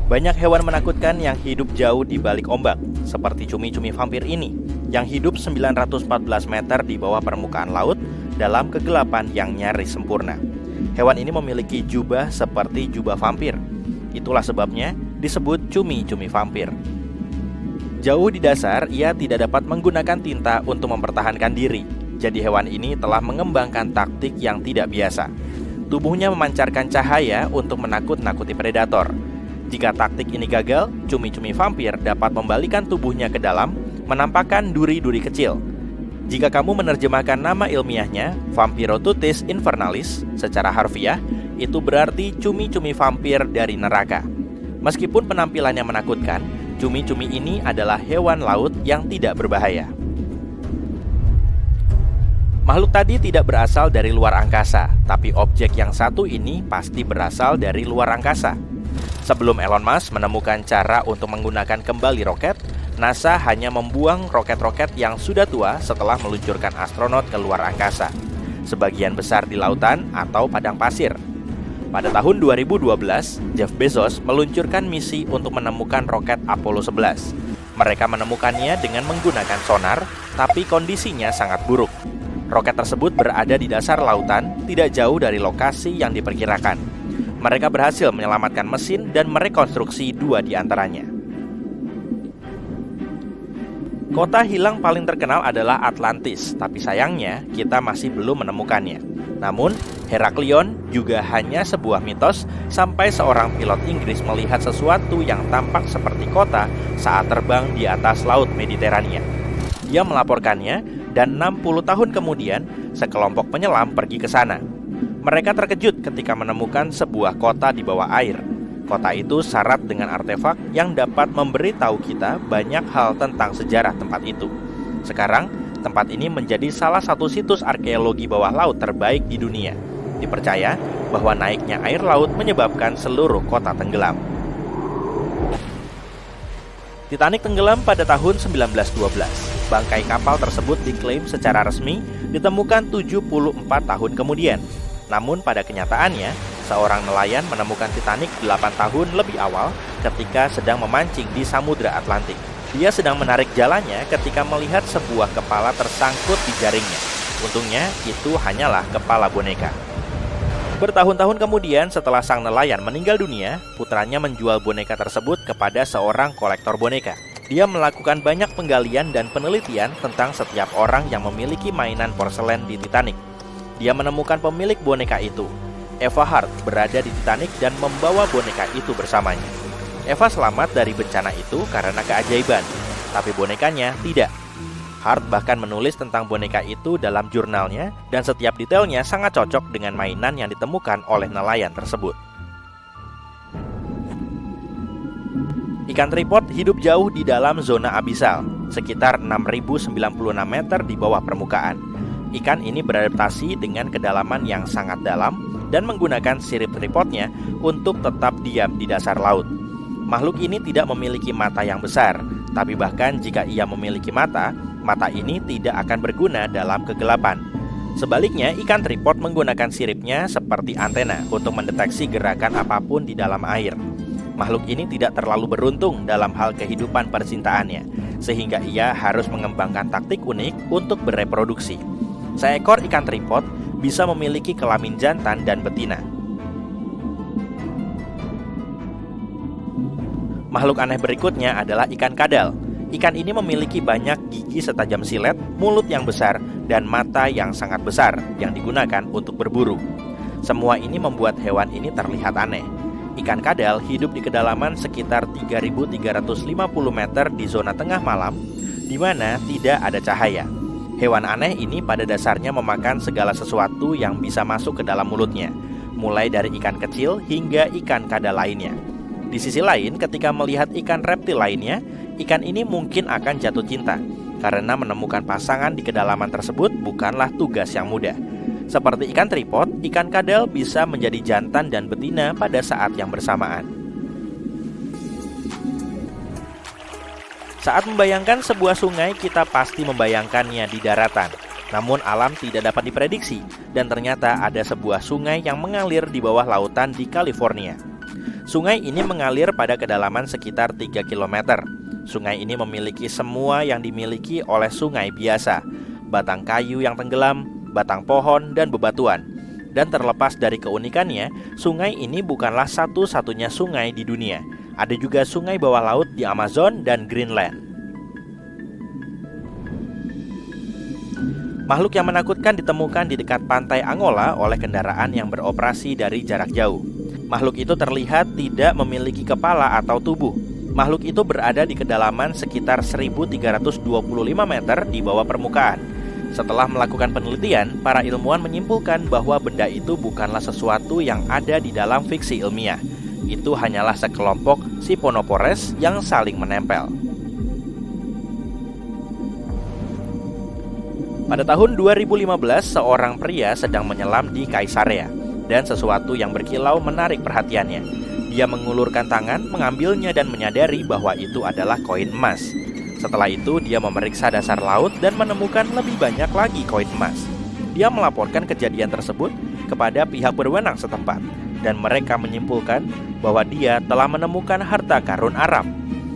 Banyak hewan menakutkan yang hidup jauh di balik ombak, seperti cumi-cumi vampir ini, yang hidup 914 meter di bawah permukaan laut dalam kegelapan yang nyaris sempurna. Hewan ini memiliki jubah seperti jubah vampir. Itulah sebabnya disebut cumi-cumi vampir. Jauh di dasar, ia tidak dapat menggunakan tinta untuk mempertahankan diri. Jadi hewan ini telah mengembangkan taktik yang tidak biasa. Tubuhnya memancarkan cahaya untuk menakut-nakuti predator. Jika taktik ini gagal, cumi-cumi vampir dapat membalikan tubuhnya ke dalam, menampakkan duri-duri kecil. Jika kamu menerjemahkan nama ilmiahnya, Vampirotutis invernalis, secara harfiah, itu berarti cumi-cumi vampir dari neraka. Meskipun penampilannya menakutkan, cumi-cumi ini adalah hewan laut yang tidak berbahaya. Makhluk tadi tidak berasal dari luar angkasa, tapi objek yang satu ini pasti berasal dari luar angkasa. Sebelum Elon Musk menemukan cara untuk menggunakan kembali roket, NASA hanya membuang roket-roket yang sudah tua setelah meluncurkan astronot ke luar angkasa, sebagian besar di lautan atau padang pasir. Pada tahun 2012, Jeff Bezos meluncurkan misi untuk menemukan roket Apollo 11. Mereka menemukannya dengan menggunakan sonar, tapi kondisinya sangat buruk. Roket tersebut berada di dasar lautan, tidak jauh dari lokasi yang diperkirakan. Mereka berhasil menyelamatkan mesin dan merekonstruksi 2 di antaranya. Kota hilang paling terkenal adalah Atlantis, tapi sayangnya kita masih belum menemukannya. Namun, Heraklion juga hanya sebuah mitos sampai seorang pilot Inggris melihat sesuatu yang tampak seperti kota saat terbang di atas laut Mediterania. Dia melaporkannya dan 60 tahun kemudian sekelompok penyelam pergi ke sana. Mereka terkejut ketika menemukan sebuah kota di bawah air. Kota itu syarat dengan artefak yang dapat memberitahu kita banyak hal tentang sejarah tempat itu. Sekarang, tempat ini menjadi salah satu situs arkeologi bawah laut terbaik di dunia. Dipercaya bahwa naiknya air laut menyebabkan seluruh kota tenggelam. Titanic tenggelam pada tahun 1912. Bangkai kapal tersebut diklaim secara resmi ditemukan 74 tahun kemudian. Namun pada kenyataannya, seorang nelayan menemukan Titanic 8 tahun lebih awal ketika sedang memancing di Samudra Atlantik. Dia sedang menarik jalannya ketika melihat sebuah kepala tersangkut di jaringnya. Untungnya, itu hanyalah kepala boneka. Bertahun-tahun kemudian setelah sang nelayan meninggal dunia, putranya menjual boneka tersebut kepada seorang kolektor boneka. Dia melakukan banyak penggalian dan penelitian tentang setiap orang yang memiliki mainan porselen di Titanic. Dia menemukan pemilik boneka itu. Eva Hart berada di Titanic dan membawa boneka itu bersamanya. Eva selamat dari bencana itu karena keajaiban, tapi bonekanya tidak. Hart bahkan menulis tentang boneka itu dalam jurnalnya dan setiap detailnya sangat cocok dengan mainan yang ditemukan oleh nelayan tersebut. Ikan tripod hidup jauh di dalam zona abisal, sekitar 6.096 meter di bawah permukaan. Ikan ini beradaptasi dengan kedalaman yang sangat dalam dan menggunakan sirip tripodnya untuk tetap diam di dasar laut. Makhluk ini tidak memiliki mata yang besar, tapi bahkan jika ia memiliki mata, mata ini tidak akan berguna dalam kegelapan. Sebaliknya, ikan tripod menggunakan siripnya seperti antena untuk mendeteksi gerakan apapun di dalam air. Makhluk ini tidak terlalu beruntung dalam hal kehidupan percintaannya, sehingga ia harus mengembangkan taktik unik untuk bereproduksi. Seekor ikan tripod bisa memiliki kelamin jantan dan betina. Makhluk aneh berikutnya adalah ikan kadal. Ikan ini memiliki banyak gigi setajam silet, mulut yang besar, dan mata yang sangat besar yang digunakan untuk berburu. Semua ini membuat hewan ini terlihat aneh. Ikan kadal hidup di kedalaman sekitar 3.350 meter di zona tengah malam, di mana tidak ada cahaya. Hewan aneh ini pada dasarnya memakan segala sesuatu yang bisa masuk ke dalam mulutnya, mulai dari ikan kecil hingga ikan kadal lainnya. Di sisi lain, ketika melihat ikan reptil lainnya, ikan ini mungkin akan jatuh cinta, karena menemukan pasangan di kedalaman tersebut bukanlah tugas yang mudah. Seperti ikan tripod, ikan kadal bisa menjadi jantan dan betina pada saat yang bersamaan. Saat membayangkan sebuah sungai, kita pasti membayangkannya di daratan. Namun alam tidak dapat diprediksi, dan ternyata ada sebuah sungai yang mengalir di bawah lautan di California. Sungai ini mengalir pada kedalaman sekitar 3 km. Sungai ini memiliki semua yang dimiliki oleh sungai biasa: batang kayu yang tenggelam, batang pohon, dan bebatuan. Dan terlepas dari keunikannya, sungai ini bukanlah satu-satunya sungai di dunia. Ada juga sungai bawah laut di Amazon dan Greenland. Makhluk yang menakutkan ditemukan di dekat pantai Angola oleh kendaraan yang beroperasi dari jarak jauh. Makhluk itu terlihat tidak memiliki kepala atau tubuh. Makhluk itu berada di kedalaman sekitar 1325 meter di bawah permukaan. Setelah melakukan penelitian, para ilmuwan menyimpulkan bahwa benda itu bukanlah sesuatu yang ada di dalam fiksi ilmiah. Itu hanyalah sekelompok Siphonophores yang saling menempel. Pada tahun 2015, seorang pria sedang menyelam di Caesarea, dan sesuatu yang berkilau menarik perhatiannya. Dia mengulurkan tangan, mengambilnya dan menyadari bahwa itu adalah koin emas. Setelah itu, dia memeriksa dasar laut dan menemukan lebih banyak lagi koin emas. Dia melaporkan kejadian tersebut kepada pihak berwenang setempat, dan mereka menyimpulkan bahwa dia telah menemukan harta karun Arab.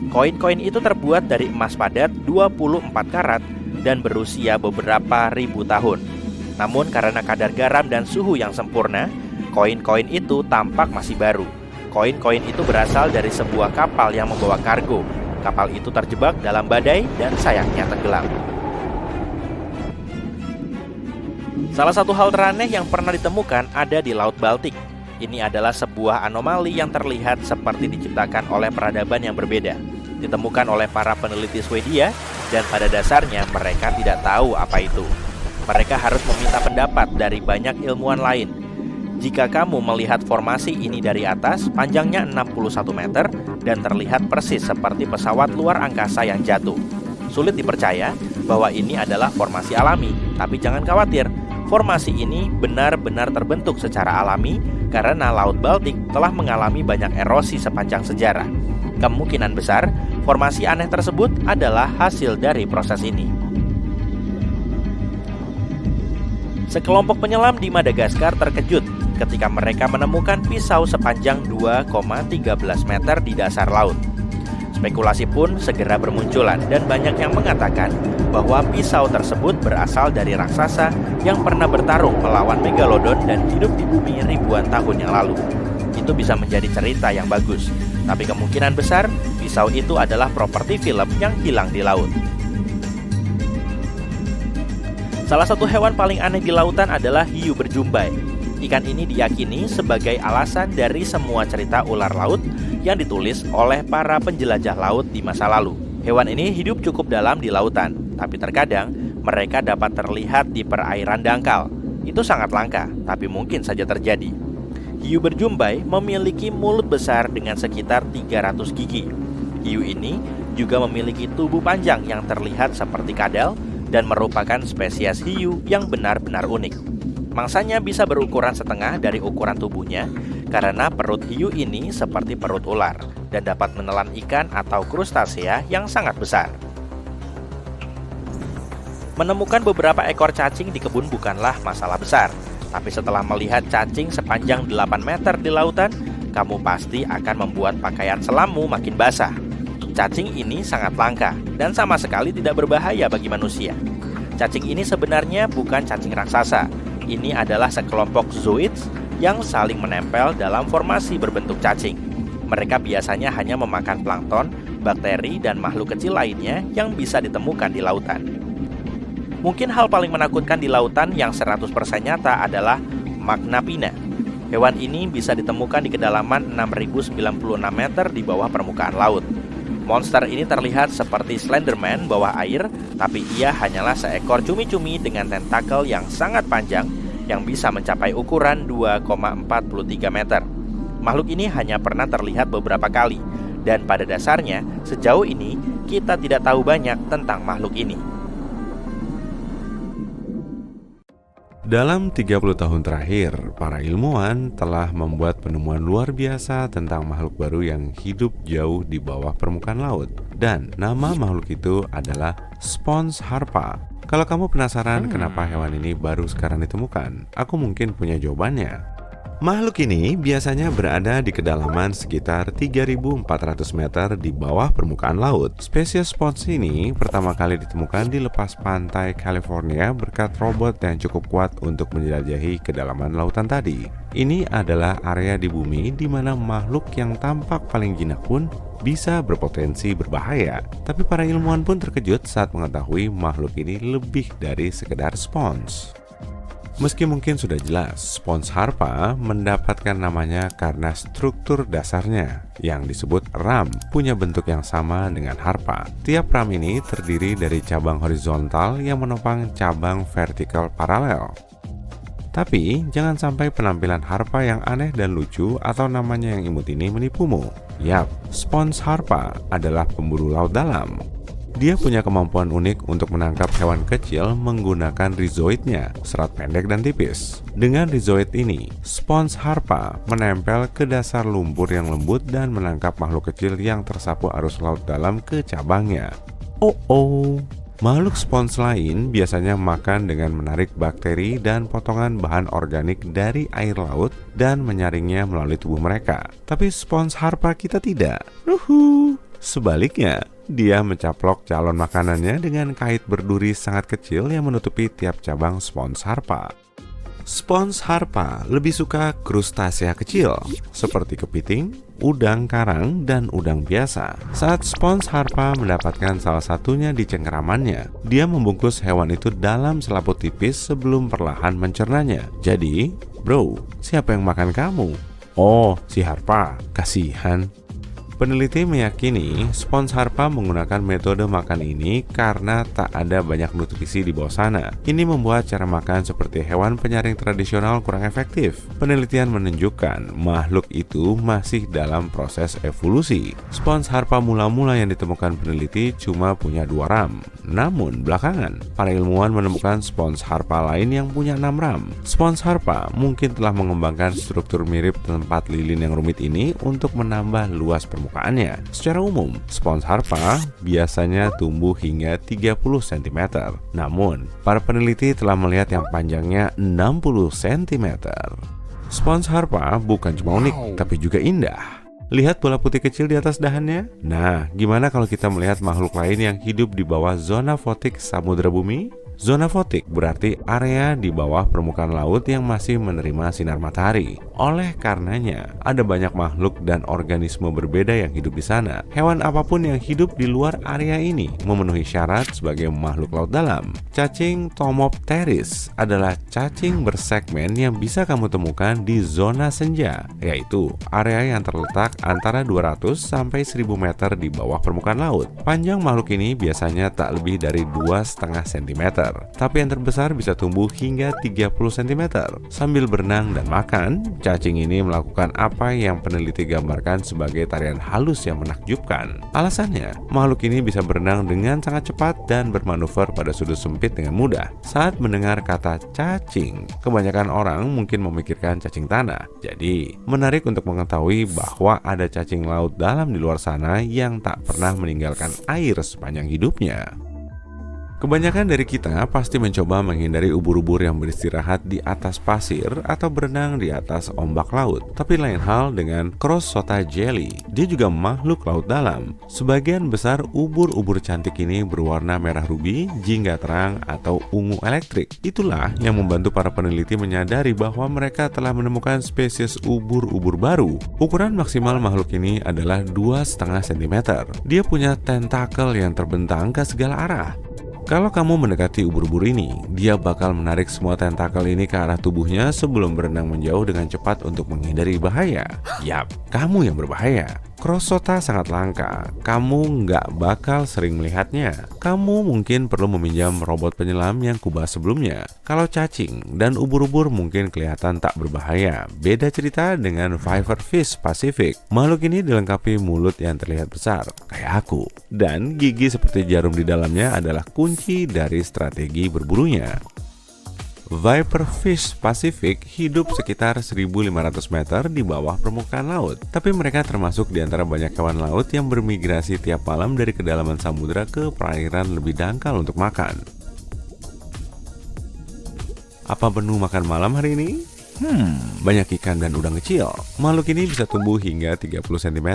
Koin-koin itu terbuat dari emas padat 24 karat dan berusia beberapa ribu tahun. Namun karena kadar garam dan suhu yang sempurna, koin-koin itu tampak masih baru. Koin-koin itu berasal dari sebuah kapal yang membawa kargo. Kapal itu terjebak dalam badai dan sayangnya tenggelam. Salah satu hal teraneh yang pernah ditemukan ada di Laut Baltik. Ini adalah sebuah anomali yang terlihat seperti diciptakan oleh peradaban yang berbeda. Ditemukan oleh para peneliti Swedia, dan pada dasarnya mereka tidak tahu apa itu. Mereka harus meminta pendapat dari banyak ilmuwan lain. Jika kamu melihat formasi ini dari atas, panjangnya 61 meter dan terlihat persis seperti pesawat luar angkasa yang jatuh. Sulit dipercaya bahwa ini adalah formasi alami, tapi jangan khawatir. Formasi ini benar-benar terbentuk secara alami karena Laut Baltik telah mengalami banyak erosi sepanjang sejarah. Kemungkinan besar, formasi aneh tersebut adalah hasil dari proses ini. Sekelompok penyelam di Madagaskar terkejut ketika mereka menemukan pisau sepanjang 2,13 meter di dasar laut. Spekulasi pun segera bermunculan dan banyak yang mengatakan bahwa pisau tersebut berasal dari raksasa yang pernah bertarung melawan Megalodon dan hidup di bumi ribuan tahun yang lalu. Itu bisa menjadi cerita yang bagus, tapi kemungkinan besar pisau itu adalah properti film yang hilang di laut. Salah satu hewan paling aneh di lautan adalah hiu berjumbai. Ikan ini diyakini sebagai alasan dari semua cerita ular laut yang ditulis oleh para penjelajah laut di masa lalu. Hewan ini hidup cukup dalam di lautan, tapi terkadang mereka dapat terlihat di perairan dangkal. Itu sangat langka, tapi mungkin saja terjadi. Hiu berjumbai memiliki mulut besar dengan sekitar 300 gigi. Hiu ini juga memiliki tubuh panjang yang terlihat seperti kadal dan merupakan spesies hiu yang benar-benar unik. Mangsanya bisa berukuran setengah dari ukuran tubuhnya karena perut hiu ini seperti perut ular dan dapat menelan ikan atau krustasea yang sangat besar. Menemukan beberapa ekor cacing di kebun bukanlah masalah besar, tapi setelah melihat cacing sepanjang 8 meter di lautan, kamu pasti akan membuat pakaian selammu makin basah. Cacing ini sangat langka dan sama sekali tidak berbahaya bagi manusia. Cacing ini sebenarnya bukan cacing raksasa. Ini adalah sekelompok zooids yang saling menempel dalam formasi berbentuk cacing. Mereka biasanya hanya memakan plankton, bakteri, dan makhluk kecil lainnya yang bisa ditemukan di lautan. Mungkin hal paling menakutkan di lautan yang 100% nyata adalah Magna Pinna. Hewan ini bisa ditemukan di kedalaman 6096 meter di bawah permukaan laut. Monster ini terlihat seperti Slenderman bawah air, tapi ia hanyalah seekor cumi-cumi dengan tentakel yang sangat panjang yang bisa mencapai ukuran 2,43 meter. Makhluk ini hanya pernah terlihat beberapa kali, dan pada dasarnya sejauh ini kita tidak tahu banyak tentang makhluk ini. Dalam 30 tahun terakhir, para ilmuwan telah membuat penemuan luar biasa tentang makhluk baru yang hidup jauh di bawah permukaan laut. Dan nama makhluk itu adalah Spons harpa. Kalau kamu penasaran kenapa hewan ini baru sekarang ditemukan, aku mungkin punya jawabannya. Makhluk ini biasanya berada di kedalaman sekitar 3.400 meter di bawah permukaan laut. Spesies spons ini pertama kali ditemukan di lepas pantai California berkat robot yang cukup kuat untuk menjelajahi kedalaman lautan tadi. Ini adalah area di bumi di mana makhluk yang tampak paling jinak pun bisa berpotensi berbahaya. Tapi para ilmuwan pun terkejut saat mengetahui makhluk ini lebih dari sekedar spons. Meski mungkin sudah jelas, spons harpa mendapatkan namanya karena struktur dasarnya yang disebut ram punya bentuk yang sama dengan harpa. Tiap ram ini terdiri dari cabang horizontal yang menopang cabang vertikal paralel. Tapi jangan sampai penampilan harpa yang aneh dan lucu atau namanya yang imut ini menipumu. Yap, spons harpa adalah pemburu laut dalam. Dia punya kemampuan unik untuk menangkap hewan kecil menggunakan rizoidnya, serat pendek dan tipis. Dengan rizoid ini, spons harpa menempel ke dasar lumpur yang lembut dan menangkap makhluk kecil yang tersapu arus laut dalam ke cabangnya. Makhluk spons lain biasanya makan dengan menarik bakteri dan potongan bahan organik dari air laut dan menyaringnya melalui tubuh mereka. Tapi spons harpa kita tidak. Sebaliknya, dia mencaplok calon makanannya dengan kait berduri sangat kecil yang menutupi tiap cabang spons harpa. Spons harpa lebih suka krustasea kecil, seperti kepiting, udang karang, dan udang biasa. Saat spons harpa mendapatkan salah satunya di cengkeramannya, dia membungkus hewan itu dalam selaput tipis sebelum perlahan mencernanya. Jadi, bro, siapa yang makan kamu? Oh, si harpa, kasihan. Peneliti meyakini spons harpa menggunakan metode makan ini karena tak ada banyak nutrisi di bawah sana. Ini membuat cara makan seperti hewan penyaring tradisional kurang efektif. Penelitian menunjukkan makhluk itu masih dalam proses evolusi. Spons harpa mula-mula yang ditemukan peneliti cuma punya 2 ram. Namun belakangan, para ilmuwan menemukan spons harpa lain yang punya 6 ram. Spons harpa mungkin telah mengembangkan struktur mirip tempat lilin yang rumit ini untuk menambah luas permukaannya. Secara umum, spons harpa biasanya tumbuh hingga 30 cm. Namun, para peneliti telah melihat yang panjangnya 60 cm. Spons harpa bukan cuma unik, tapi juga indah. Lihat bola putih kecil di atas dahannya? Nah, gimana kalau kita melihat makhluk lain yang hidup di bawah zona fotik samudra bumi? Zona fotik berarti area di bawah permukaan laut yang masih menerima sinar matahari. Oleh karenanya, ada banyak makhluk dan organisme berbeda yang hidup di sana. Hewan apapun yang hidup di luar area ini memenuhi syarat sebagai makhluk laut dalam. Cacing Tomopteris adalah cacing bersegmen yang bisa kamu temukan di zona senja, yaitu area yang terletak antara 200 sampai 1000 meter di bawah permukaan laut. Panjang makhluk ini biasanya tak lebih dari 2,5 cm. Tapi yang terbesar bisa tumbuh hingga 30 cm. Sambil berenang dan makan, cacing ini melakukan apa yang peneliti gambarkan sebagai tarian halus yang menakjubkan. Alasannya, makhluk ini bisa berenang dengan sangat cepat dan bermanuver pada sudut sempit dengan mudah. Saat mendengar kata cacing, kebanyakan orang mungkin memikirkan cacing tanah. Jadi, menarik untuk mengetahui bahwa ada cacing laut dalam di luar sana yang tak pernah meninggalkan air sepanjang hidupnya. Kebanyakan dari kita pasti mencoba menghindari ubur-ubur yang beristirahat di atas pasir atau berenang di atas ombak laut. Tapi lain hal dengan Crossota jelly. Dia juga makhluk laut dalam. Sebagian besar ubur-ubur cantik ini berwarna merah rubi, jingga terang, atau ungu elektrik. Itulah yang membantu para peneliti menyadari bahwa mereka telah menemukan spesies ubur-ubur baru. Ukuran maksimal makhluk ini adalah 2,5 cm. Dia punya tentakel yang terbentang ke segala arah. Kalau kamu mendekati ubur-ubur ini, dia bakal menarik semua tentakel ini ke arah tubuhnya sebelum berenang menjauh dengan cepat untuk menghindari bahaya. Yap, kamu yang berbahaya. Crossota sangat langka, kamu nggak bakal sering melihatnya. Kamu mungkin perlu meminjam robot penyelam yang kubahas sebelumnya. Kalau cacing dan ubur-ubur mungkin kelihatan tak berbahaya. Beda cerita dengan Viperfish Pacific. Makhluk ini dilengkapi mulut yang terlihat besar, kayak aku. Dan gigi seperti jarum di dalamnya adalah kunci dari strategi berburunya. Viperfish Pacific hidup sekitar 1.500 meter di bawah permukaan laut. Tapi mereka termasuk di antara banyak hewan laut yang bermigrasi tiap malam dari kedalaman samudera ke perairan lebih dangkal untuk makan. Apa menu makan malam hari ini? Banyak ikan dan udang kecil. Makhluk ini bisa tumbuh hingga 30 cm.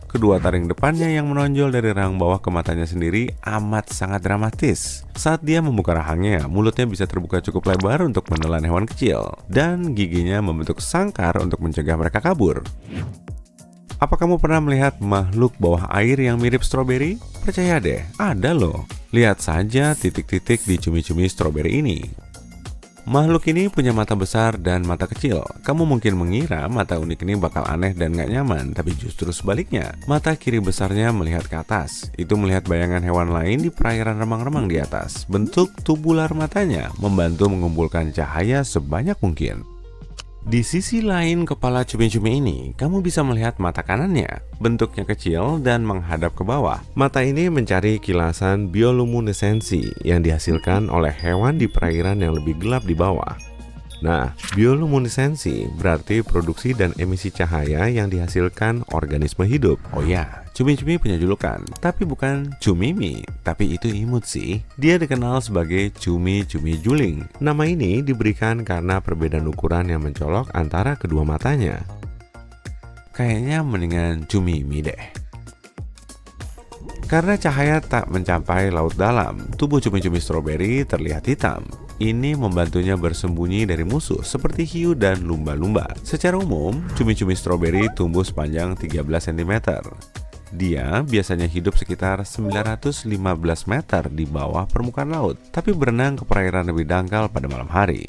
Kedua taring depannya yang menonjol dari rahang bawah ke matanya sendiri amat sangat dramatis. Saat dia membuka rahangnya, mulutnya bisa terbuka cukup lebar untuk menelan hewan kecil. Dan giginya membentuk sangkar untuk mencegah mereka kabur. Apa kamu pernah melihat makhluk bawah air yang mirip stroberi? Percaya deh, ada loh. Lihat saja titik-titik di cumi-cumi stroberi ini. Makhluk ini punya mata besar dan mata kecil. Kamu mungkin mengira mata unik ini bakal aneh dan gak nyaman, tapi justru sebaliknya. Mata kiri besarnya melihat ke atas. Itu melihat bayangan hewan lain di perairan remang-remang di atas. Bentuk tubular matanya membantu mengumpulkan cahaya sebanyak mungkin. Di sisi lain kepala cumi-cumi ini, kamu bisa melihat mata kanannya. Bentuknya kecil dan menghadap ke bawah. Mata ini mencari kilasan bioluminesensi yang dihasilkan oleh hewan di perairan yang lebih gelap di bawah. Nah, bioluminesensi berarti produksi dan emisi cahaya yang dihasilkan organisme hidup. Oh ya, cumi-cumi punya julukan, tapi bukan cumimi, tapi itu imut sih. Dia dikenal sebagai cumi-cumi juling. Nama ini diberikan karena perbedaan ukuran yang mencolok antara kedua matanya. Kayaknya mendingan cumimi deh. Karena cahaya tak mencapai laut dalam, tubuh cumi-cumi stroberi terlihat hitam. Ini membantunya bersembunyi dari musuh seperti hiu dan lumba-lumba. Secara umum, cumi-cumi stroberi tumbuh sepanjang 13 cm. Dia biasanya hidup sekitar 915 meter di bawah permukaan laut, tapi berenang ke perairan lebih dangkal pada malam hari.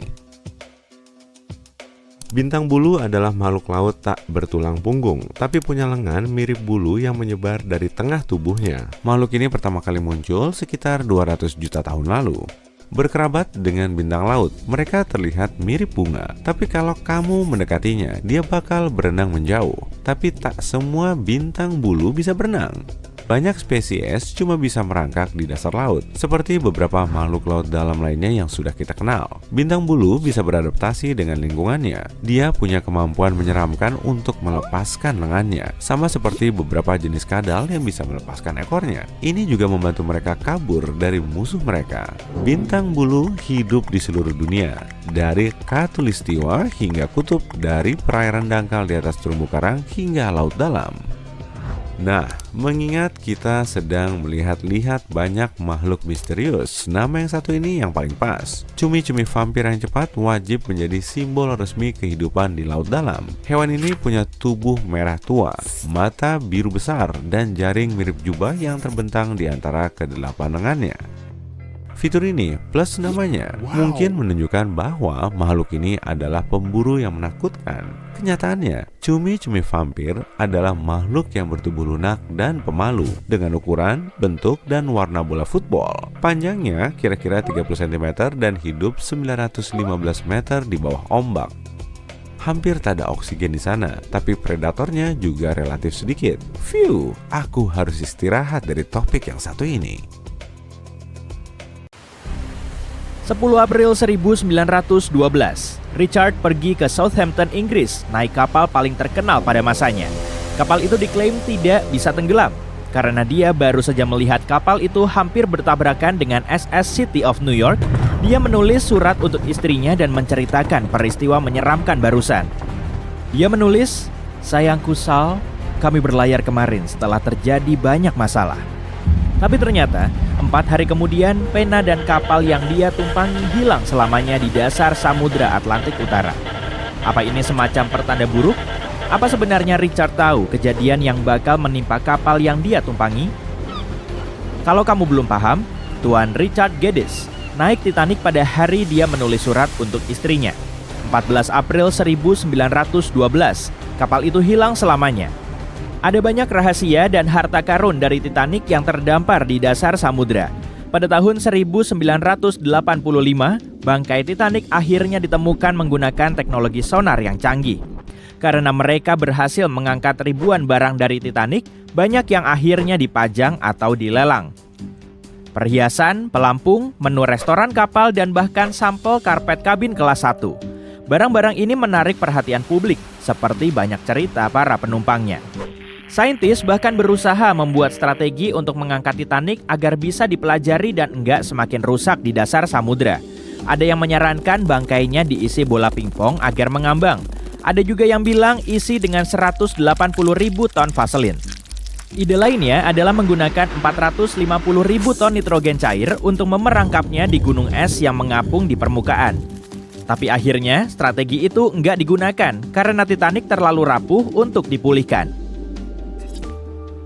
Bintang bulu adalah makhluk laut tak bertulang punggung, tapi punya lengan mirip bulu yang menyebar dari tengah tubuhnya. Makhluk ini pertama kali muncul sekitar 200 juta tahun lalu. Berkerabat dengan bintang laut, mereka terlihat mirip bunga. Tapi kalau kamu mendekatinya, dia bakal berenang menjauh. Tapi tak semua bintang bulu bisa berenang. Banyak spesies cuma bisa merangkak di dasar laut, seperti beberapa makhluk laut dalam lainnya yang sudah kita kenal. Bintang bulu bisa beradaptasi dengan lingkungannya. Dia punya kemampuan menyeramkan untuk melepaskan lengannya, sama seperti beberapa jenis kadal yang bisa melepaskan ekornya. Ini juga membantu mereka kabur dari musuh mereka. Bintang bulu hidup di seluruh dunia, dari Khatulistiwa hingga kutub, dari perairan dangkal di atas terumbu karang hingga laut dalam. Nah, mengingat kita sedang melihat-lihat banyak makhluk misterius, nama yang satu ini yang paling pas. Cumi-cumi vampir yang cepat wajib menjadi simbol resmi kehidupan di laut dalam. Hewan ini punya tubuh merah tua, mata biru besar, dan jaring mirip jubah yang terbentang di antara kedelapan lengannya. Fitur ini plus namanya mungkin menunjukkan bahwa makhluk ini adalah pemburu yang menakutkan. Kenyataannya, cumi-cumi vampir adalah makhluk yang bertubuh lunak dan pemalu dengan ukuran, bentuk, dan warna bola football. Panjangnya kira-kira 30 cm dan hidup 915 meter di bawah ombak. Hampir tak ada oksigen di sana, tapi predatornya juga relatif sedikit. Phew, aku harus istirahat dari topik yang satu ini. 10 April 1912, Richard pergi ke Southampton, Inggris, naik kapal paling terkenal pada masanya. Kapal itu diklaim tidak bisa tenggelam, karena dia baru saja melihat kapal itu hampir bertabrakan dengan SS City of New York. Dia menulis surat untuk istrinya dan menceritakan peristiwa menyeramkan barusan. Dia menulis, "Sayangku Sal, kami berlayar kemarin setelah terjadi banyak masalah." Tapi ternyata, 4 hari kemudian, pena dan kapal yang dia tumpangi hilang selamanya di dasar Samudra Atlantik Utara. Apa ini semacam pertanda buruk? Apa sebenarnya Richard tahu kejadian yang bakal menimpa kapal yang dia tumpangi? Kalau kamu belum paham, Tuan Richard Geddes naik Titanic pada hari dia menulis surat untuk istrinya. 14 April 1912, kapal itu hilang selamanya. Ada banyak rahasia dan harta karun dari Titanic yang terdampar di dasar samudra. Pada tahun 1985, bangkai Titanic akhirnya ditemukan menggunakan teknologi sonar yang canggih. Karena mereka berhasil mengangkat ribuan barang dari Titanic, banyak yang akhirnya dipajang atau dilelang. Perhiasan, pelampung, menu restoran kapal, dan bahkan sampel karpet kabin kelas 1. Barang-barang ini menarik perhatian publik, seperti banyak cerita para penumpangnya. Saintis bahkan berusaha membuat strategi untuk mengangkat Titanic agar bisa dipelajari dan enggak semakin rusak di dasar samudra. Ada yang menyarankan bangkainya diisi bola pingpong agar mengambang. Ada juga yang bilang isi dengan 180.000 ton vaselin. Ide lainnya adalah menggunakan 450.000 ton nitrogen cair untuk memerangkapnya di gunung es yang mengapung di permukaan. Tapi akhirnya strategi itu nggak digunakan karena Titanic terlalu rapuh untuk dipulihkan.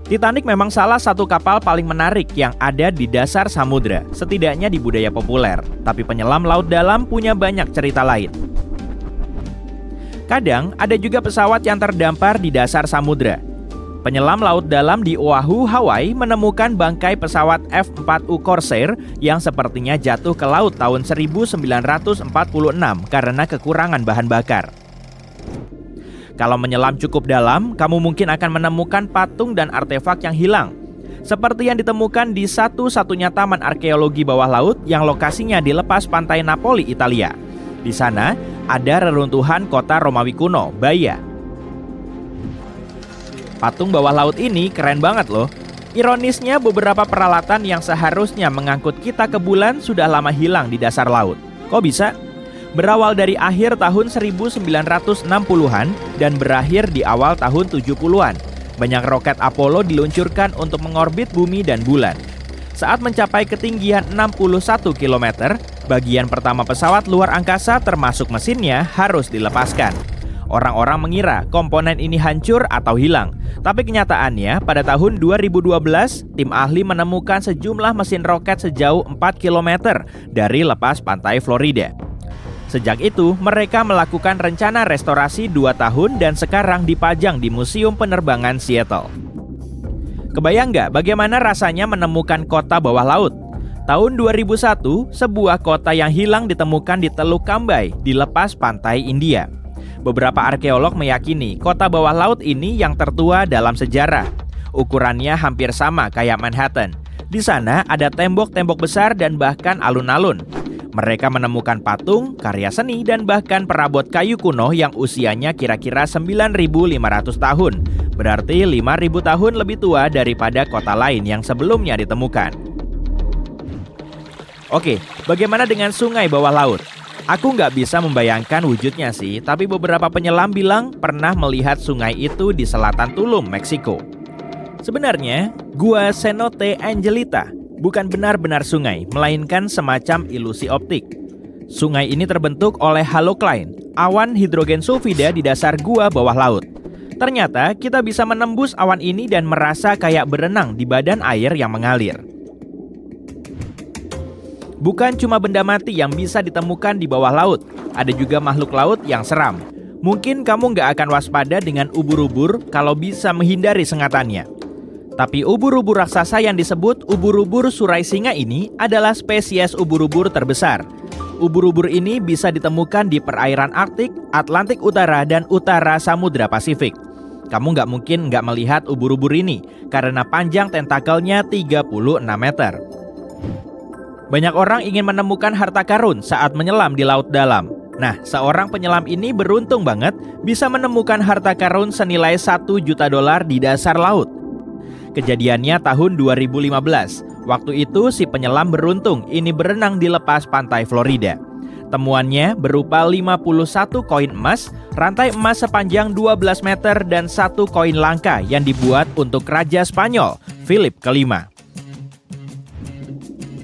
Titanic memang salah satu kapal paling menarik yang ada di dasar samudra, setidaknya di budaya populer. Tapi penyelam laut dalam punya banyak cerita lain. Kadang ada juga pesawat yang terdampar di dasar samudra. Penyelam laut dalam di Oahu, Hawaii menemukan bangkai pesawat F-4U Corsair yang sepertinya jatuh ke laut tahun 1946 karena kekurangan bahan bakar. Kalau menyelam cukup dalam, kamu mungkin akan menemukan patung dan artefak yang hilang. Seperti yang ditemukan di satu-satunya taman arkeologi bawah laut yang lokasinya di lepas pantai Napoli, Italia. Di sana ada reruntuhan kota Romawi kuno, Baia. Patung bawah laut ini keren banget loh. Ironisnya beberapa peralatan yang seharusnya mengangkut kita ke bulan sudah lama hilang di dasar laut. Kok bisa? Berawal dari akhir tahun 1960-an dan berakhir di awal tahun 70-an. Banyak roket Apollo diluncurkan untuk mengorbit bumi dan bulan. Saat mencapai ketinggian 61 km, bagian pertama pesawat luar angkasa termasuk mesinnya harus dilepaskan. Orang-orang mengira komponen ini hancur atau hilang. Tapi kenyataannya pada tahun 2012, tim ahli menemukan sejumlah mesin roket sejauh 4 km dari lepas pantai Florida. Sejak itu, mereka melakukan rencana restorasi 2 tahun dan sekarang dipajang di Museum Penerbangan Seattle. Kebayang nggak bagaimana rasanya menemukan kota bawah laut? Tahun 2001, sebuah kota yang hilang ditemukan di Teluk Cambay di lepas pantai India. Beberapa arkeolog meyakini kota bawah laut ini yang tertua dalam sejarah. Ukurannya hampir sama kayak Manhattan. Di sana ada tembok-tembok besar dan bahkan alun-alun. Mereka menemukan patung, karya seni, dan bahkan perabot kayu kuno yang usianya kira-kira 9.500 tahun. Berarti 5.000 tahun lebih tua daripada kota lain yang sebelumnya ditemukan. Oke, bagaimana dengan sungai bawah laut? Aku nggak bisa membayangkan wujudnya sih, tapi beberapa penyelam bilang pernah melihat sungai itu di selatan Tulum, Meksiko. Sebenarnya, Gua Cenote Angelita bukan benar-benar sungai, melainkan semacam ilusi optik. Sungai ini terbentuk oleh halocline, awan hidrogen sulfida di dasar gua bawah laut. Ternyata kita bisa menembus awan ini dan merasa kayak berenang di badan air yang mengalir. Bukan cuma benda mati yang bisa ditemukan di bawah laut, ada juga makhluk laut yang seram. Mungkin kamu nggak akan waspada dengan ubur-ubur kalau bisa menghindari sengatannya. Tapi ubur-ubur raksasa yang disebut ubur-ubur surai singa ini adalah spesies ubur-ubur terbesar. Ubur-ubur ini bisa ditemukan di perairan Arktik, Atlantik Utara, dan Utara Samudra Pasifik. Kamu nggak mungkin nggak melihat ubur-ubur ini karena panjang tentakelnya 36 meter. Banyak orang ingin menemukan harta karun saat menyelam di laut dalam. Nah, seorang penyelam ini beruntung banget bisa menemukan harta karun senilai $1 juta di dasar laut. Kejadiannya tahun 2015. Waktu itu si penyelam beruntung ini berenang di lepas pantai Florida. Temuannya berupa 51 koin emas, rantai emas sepanjang 12 meter dan 1 koin langka yang dibuat untuk Raja Spanyol, Philip V.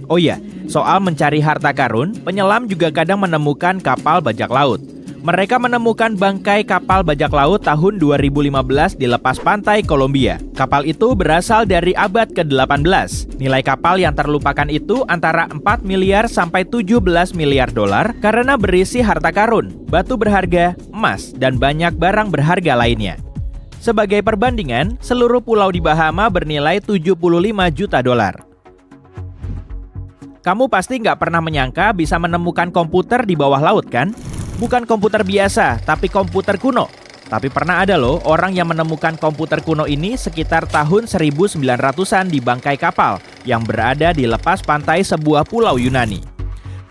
Oh iya, soal mencari harta karun, penyelam juga kadang menemukan kapal bajak laut. Mereka menemukan bangkai kapal bajak laut tahun 2015 di lepas pantai Kolombia. Kapal itu berasal dari abad ke-18. Nilai kapal yang terlupakan itu antara 4 miliar sampai 17 miliar dolar karena berisi harta karun, batu berharga, emas, dan banyak barang berharga lainnya. Sebagai perbandingan, seluruh pulau di Bahama bernilai 75 juta dolar. Kamu pasti nggak pernah menyangka bisa menemukan komputer di bawah laut, kan? Bukan komputer biasa, tapi komputer kuno. Tapi pernah ada loh orang yang menemukan komputer kuno ini sekitar tahun 1900-an di bangkai kapal yang berada di lepas pantai sebuah pulau Yunani.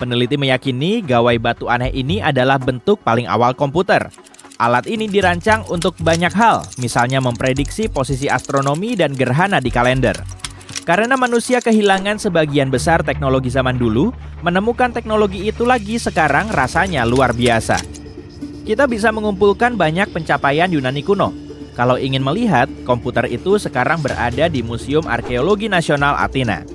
Peneliti meyakini gawai batu aneh ini adalah bentuk paling awal komputer. Alat ini dirancang untuk banyak hal, misalnya memprediksi posisi astronomi dan gerhana di kalender. Karena manusia kehilangan sebagian besar teknologi zaman dulu, menemukan teknologi itu lagi sekarang rasanya luar biasa. Kita bisa mengumpulkan banyak pencapaian Yunani kuno. Kalau ingin melihat, komputer itu sekarang berada di Museum Arkeologi Nasional Athena.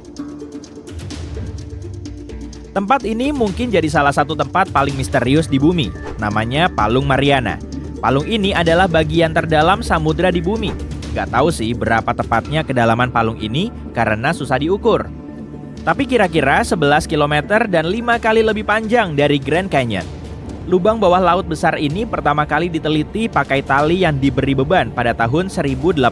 Tempat ini mungkin jadi salah satu tempat paling misterius di bumi, namanya Palung Mariana. Palung ini adalah bagian terdalam samudra di bumi. Gak tahu sih berapa tepatnya kedalaman palung ini karena susah diukur. Tapi kira-kira 11 km dan 5 kali lebih panjang dari Grand Canyon. Lubang bawah laut besar ini pertama kali diteliti pakai tali yang diberi beban pada tahun 1875.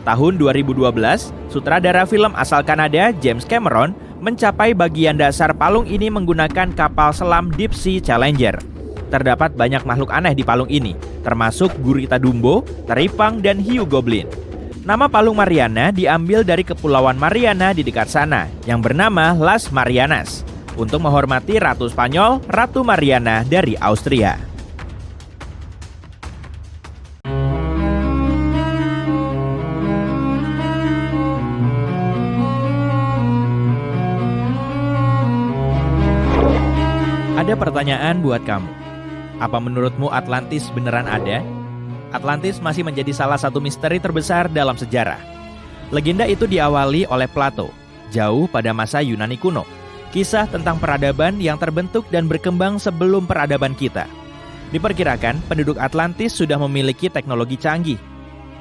Tahun 2012, sutradara film asal Kanada James Cameron mencapai bagian dasar palung ini menggunakan kapal selam Deep Sea Challenger. Terdapat banyak makhluk aneh di palung ini, termasuk gurita dumbo, teripang, dan hiu goblin. Nama Palung Mariana diambil dari Kepulauan Mariana di dekat sana, yang bernama Las Marianas, untuk menghormati Ratu Spanyol, Ratu Mariana dari Austria. Ada pertanyaan buat kamu. Apa menurutmu Atlantis beneran ada? Atlantis masih menjadi salah satu misteri terbesar dalam sejarah. Legenda itu diawali oleh Plato, jauh pada masa Yunani kuno. Kisah tentang peradaban yang terbentuk dan berkembang sebelum peradaban kita. Diperkirakan penduduk Atlantis sudah memiliki teknologi canggih,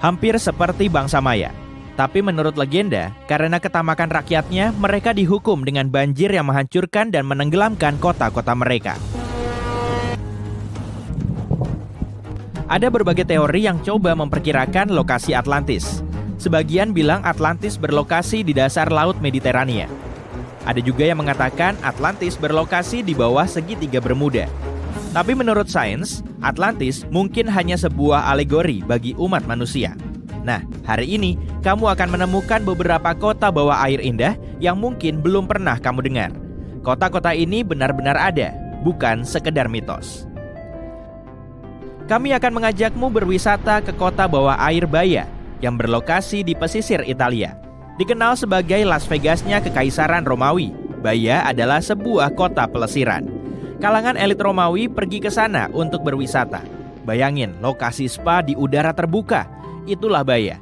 hampir seperti bangsa Maya. Tapi menurut legenda, karena ketamakan rakyatnya, mereka dihukum dengan banjir yang menghancurkan dan menenggelamkan kota-kota mereka. Ada berbagai teori yang coba memperkirakan lokasi Atlantis. Sebagian bilang Atlantis berlokasi di dasar Laut Mediterania. Ada juga yang mengatakan Atlantis berlokasi di bawah segitiga Bermuda. Tapi menurut sains, Atlantis mungkin hanya sebuah alegori bagi umat manusia. Nah, hari ini kamu akan menemukan beberapa kota bawah air indah yang mungkin belum pernah kamu dengar. Kota-kota ini benar-benar ada, bukan sekedar mitos. Kami akan mengajakmu berwisata ke kota bawah air Baia yang berlokasi di pesisir Italia. Dikenal sebagai Las Vegasnya Kekaisaran Romawi, Baia adalah sebuah kota pelesiran. Kalangan elit Romawi pergi ke sana untuk berwisata. Bayangin, lokasi spa di udara terbuka, itulah Baia.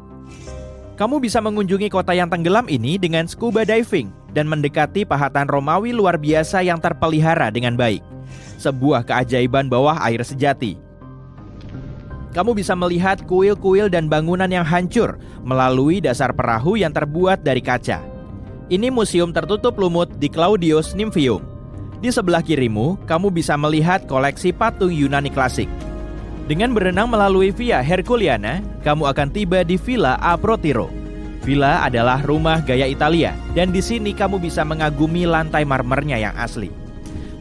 Kamu bisa mengunjungi kota yang tenggelam ini dengan scuba diving dan mendekati pahatan Romawi luar biasa yang terpelihara dengan baik. Sebuah keajaiban bawah air sejati. Kamu bisa melihat kuil-kuil dan bangunan yang hancur melalui dasar perahu yang terbuat dari kaca. Ini museum tertutup lumut di Claudius Nymphaeum. Di sebelah kirimu, kamu bisa melihat koleksi patung Yunani klasik. Dengan berenang melalui Via Herculeana, kamu akan tiba di Villa Aprotiro. Villa adalah rumah gaya Italia, dan di sini kamu bisa mengagumi lantai marmernya yang asli.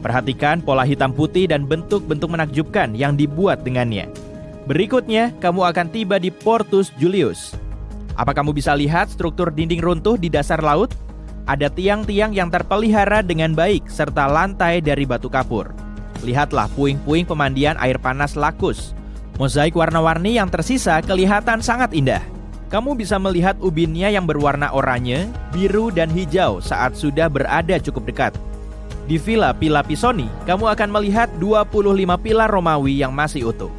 Perhatikan pola hitam putih dan bentuk-bentuk menakjubkan yang dibuat dengannya. Berikutnya, kamu akan tiba di Portus Julius. Apa kamu bisa lihat struktur dinding runtuh di dasar laut? Ada tiang-tiang yang terpelihara dengan baik serta lantai dari batu kapur. Lihatlah puing-puing pemandian air panas Lakus. Mozaik warna-warni yang tersisa kelihatan sangat indah. Kamu bisa melihat ubinnya yang berwarna oranye, biru, dan hijau saat sudah berada cukup dekat. Di Villa Pila Pisoni, kamu akan melihat 25 pilar Romawi yang masih utuh.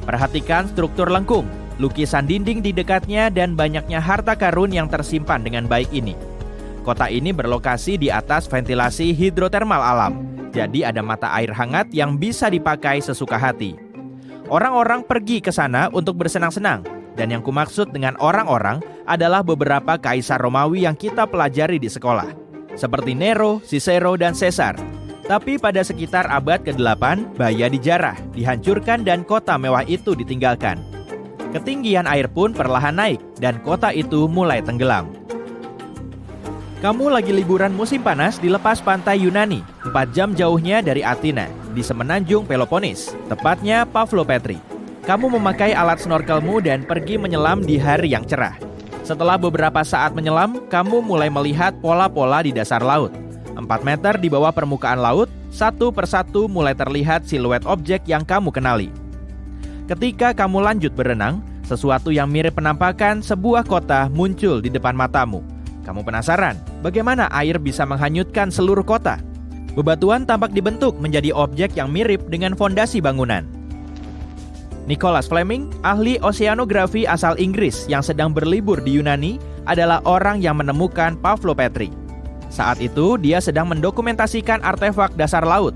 Perhatikan struktur lengkung, lukisan dinding di dekatnya, dan banyaknya harta karun yang tersimpan dengan baik ini. Kota ini berlokasi di atas ventilasi hidrotermal alam, jadi ada mata air hangat yang bisa dipakai sesuka hati. Orang-orang pergi ke sana untuk bersenang-senang, dan yang kumaksud dengan orang-orang adalah beberapa kaisar Romawi yang kita pelajari di sekolah, seperti Nero, Cicero, dan Caesar. Tapi pada sekitar abad ke-8, Baia dijarah, dihancurkan, dan kota mewah itu ditinggalkan. Ketinggian air pun perlahan naik, dan kota itu mulai tenggelam. Kamu lagi liburan musim panas di lepas pantai Yunani, 4 jam jauhnya dari Athena, di semenanjung Peloponnes, tepatnya Pavlopetri. Kamu memakai alat snorkelmu dan pergi menyelam di hari yang cerah. Setelah beberapa saat menyelam, kamu mulai melihat pola-pola di dasar laut. 4 meter di bawah permukaan laut, satu persatu mulai terlihat siluet objek yang kamu kenali. Ketika kamu lanjut berenang, Sesuatu yang mirip penampakan sebuah kota muncul di depan matamu. Kamu penasaran, bagaimana air bisa menghanyutkan seluruh kota? Bebatuan tampak dibentuk menjadi objek yang mirip dengan fondasi bangunan. Nicholas Fleming, ahli oseanografi asal Inggris yang sedang berlibur di Yunani, adalah orang yang menemukan Pavlo Petri. Saat itu, dia sedang mendokumentasikan artefak dasar laut.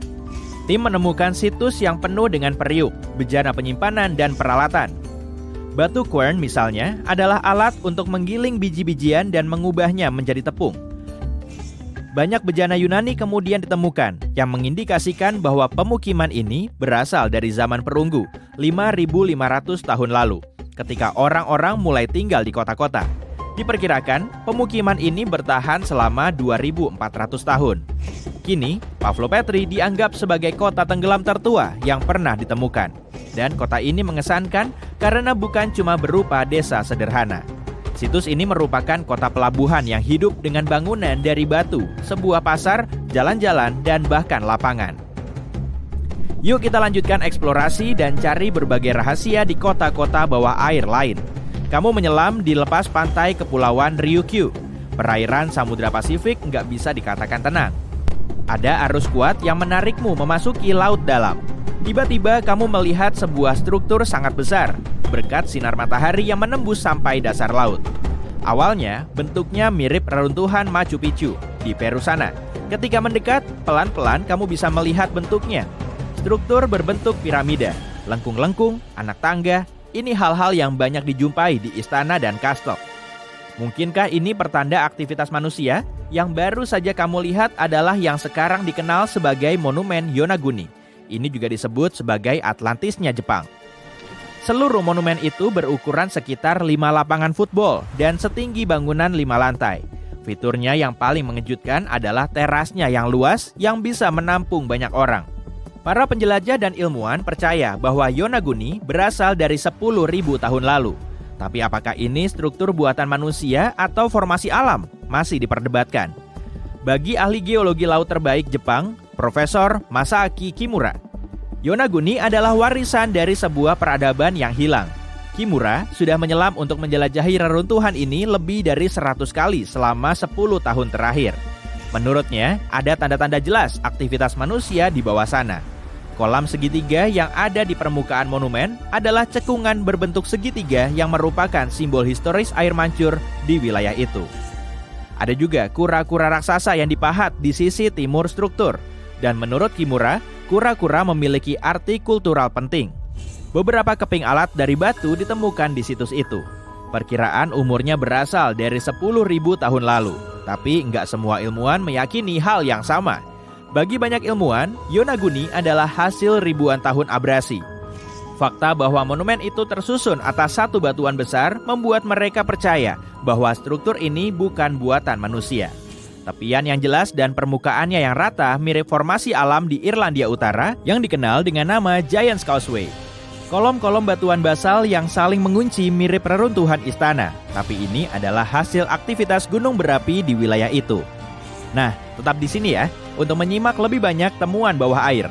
Tim menemukan situs yang penuh dengan periuk, bejana penyimpanan, dan peralatan. Batu quern misalnya adalah alat untuk menggiling biji-bijian dan mengubahnya menjadi tepung. Banyak bejana Yunani kemudian ditemukan yang mengindikasikan bahwa pemukiman ini berasal dari zaman perunggu 5.500 tahun lalu, ketika orang-orang mulai tinggal di kota-kota. Diperkirakan pemukiman ini bertahan selama 2.400 tahun. Kini, Pavlo Petri dianggap sebagai kota tenggelam tertua yang pernah ditemukan. Dan kota ini mengesankan karena bukan cuma berupa desa sederhana. Situs ini merupakan kota pelabuhan yang hidup dengan bangunan dari batu, sebuah pasar, jalan-jalan, dan bahkan lapangan. Yuk kita lanjutkan eksplorasi dan cari berbagai rahasia di kota-kota bawah air lain. Kamu menyelam di lepas pantai Kepulauan Ryukyu. Perairan Samudra Pasifik nggak bisa dikatakan tenang. Ada arus kuat yang menarikmu memasuki laut dalam. Tiba-tiba kamu melihat sebuah struktur sangat besar, berkat sinar matahari yang menembus sampai dasar laut. Awalnya, bentuknya mirip reruntuhan Machu Picchu di Peru sana. Ketika mendekat, pelan-pelan kamu bisa melihat bentuknya. Struktur berbentuk piramida, lengkung-lengkung, anak tangga. Ini hal-hal yang banyak dijumpai di istana dan kastel. Mungkinkah ini pertanda aktivitas manusia? Yang baru saja kamu lihat adalah yang sekarang dikenal sebagai Monumen Yonaguni. Ini juga disebut sebagai Atlantisnya Jepang. Seluruh monumen itu berukuran sekitar 5 lapangan football dan setinggi bangunan 5 lantai. Fiturnya yang paling mengejutkan adalah terasnya yang luas yang bisa menampung banyak orang. Para penjelajah dan ilmuwan percaya bahwa Yonaguni berasal dari 10.000 tahun lalu. Tapi apakah ini struktur buatan manusia atau formasi alam? Masih diperdebatkan. Bagi ahli geologi laut terbaik Jepang, Profesor Masaaki Kimura, Yonaguni adalah warisan dari sebuah peradaban yang hilang. Kimura sudah menyelam untuk menjelajahi reruntuhan ini lebih dari 100 kali selama 10 tahun terakhir. Menurutnya, ada tanda-tanda jelas aktivitas manusia di bawah sana. Kolam segitiga yang ada di permukaan monumen adalah cekungan berbentuk segitiga yang merupakan simbol historis air mancur di wilayah itu. Ada juga kura-kura raksasa yang dipahat di sisi timur struktur. Dan menurut Kimura, kura-kura memiliki arti kultural penting. Beberapa keping alat dari batu ditemukan di situs itu. Perkiraan umurnya berasal dari 10.000 tahun lalu. Tapi nggak semua ilmuwan meyakini hal yang sama. Bagi banyak ilmuwan, Yonaguni adalah hasil ribuan tahun abrasi. Fakta bahwa monumen itu tersusun atas satu batuan besar membuat mereka percaya bahwa struktur ini bukan buatan manusia. Tepian yang jelas dan permukaannya yang rata mirip formasi alam di Irlandia Utara yang dikenal dengan nama Giant's Causeway. Kolom-kolom batuan basal yang saling mengunci mirip reruntuhan istana, tapi ini adalah hasil aktivitas gunung berapi di wilayah itu. Nah, tetap di sini ya, untuk menyimak lebih banyak temuan bawah air.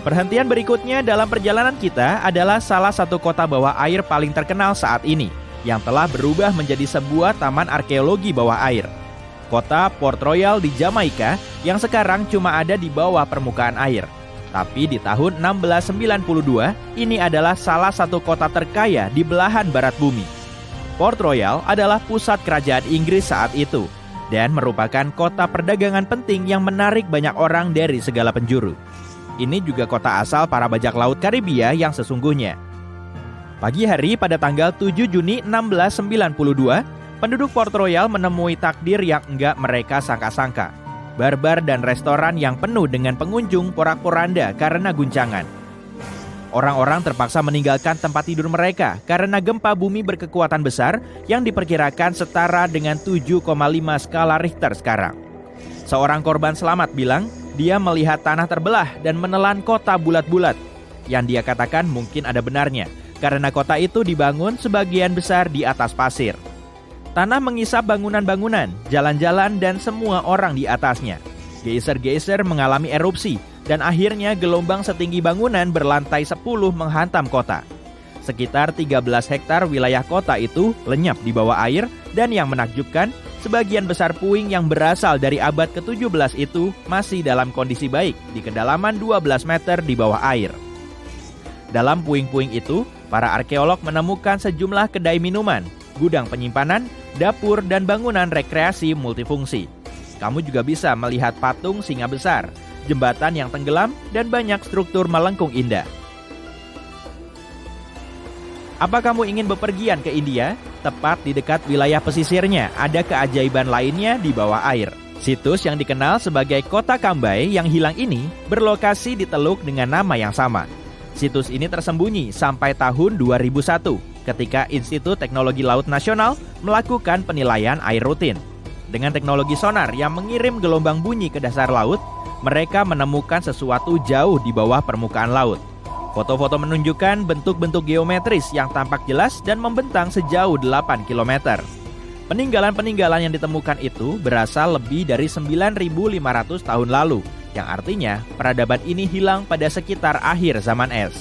Perhentian berikutnya dalam perjalanan kita adalah salah satu kota bawah air paling terkenal saat ini, yang telah berubah menjadi sebuah taman arkeologi bawah air. Kota Port Royal di Jamaika yang sekarang cuma ada di bawah permukaan air. Tapi di tahun 1692, ini adalah salah satu kota terkaya di belahan barat bumi. Port Royal adalah pusat kerajaan Inggris saat itu, dan merupakan kota perdagangan penting yang menarik banyak orang dari segala penjuru. Ini juga kota asal para bajak laut Karibia yang sesungguhnya. Pagi hari pada tanggal 7 Juni 1692, penduduk Port Royal menemui takdir yang enggak mereka sangka-sangka. Bar-bar dan restoran yang penuh dengan pengunjung porak-poranda karena guncangan. Orang-orang terpaksa meninggalkan tempat tidur mereka karena gempa bumi berkekuatan besar yang diperkirakan setara dengan 7,5 skala Richter sekarang. Seorang korban selamat bilang, dia melihat tanah terbelah dan menelan kota bulat-bulat. Yang dia katakan mungkin ada benarnya, karena kota itu dibangun sebagian besar di atas pasir. Tanah mengisap bangunan-bangunan, jalan-jalan, dan semua orang di atasnya. Geyser-geyser mengalami erupsi, dan akhirnya gelombang setinggi bangunan berlantai 10 menghantam kota. Sekitar 13 hektar wilayah kota itu lenyap di bawah air, dan yang menakjubkan, sebagian besar puing yang berasal dari abad ke-17 itu masih dalam kondisi baik di kedalaman 12 meter di bawah air. Dalam puing-puing itu, para arkeolog menemukan sejumlah kedai minuman, gudang penyimpanan, dapur, dan bangunan rekreasi multifungsi. Kamu juga bisa melihat patung singa besar, jembatan yang tenggelam, dan banyak struktur melengkung indah. Apa kamu ingin bepergian ke India? Tepat di dekat wilayah pesisirnya, ada keajaiban lainnya di bawah air. Situs yang dikenal sebagai Kota Kambai yang hilang ini berlokasi di teluk dengan nama yang sama. Situs ini tersembunyi sampai tahun 2001, ketika Institut Teknologi Laut Nasional melakukan penilaian air rutin. Dengan teknologi sonar yang mengirim gelombang bunyi ke dasar laut, mereka menemukan sesuatu jauh di bawah permukaan laut. Foto-foto menunjukkan bentuk-bentuk geometris yang tampak jelas dan membentang sejauh 8 km. Peninggalan-peninggalan yang ditemukan itu berasal lebih dari 9.500 tahun lalu, yang artinya peradaban ini hilang pada sekitar akhir zaman es.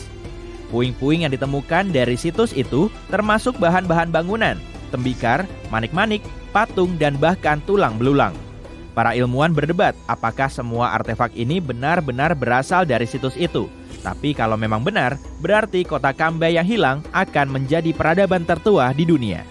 Puing-puing yang ditemukan dari situs itu termasuk bahan-bahan bangunan, tembikar, manik-manik, patung, dan bahkan tulang belulang. Para ilmuwan berdebat apakah semua artefak ini benar-benar berasal dari situs itu. Tapi kalau memang benar, berarti kota Kambai yang hilang akan menjadi peradaban tertua di dunia.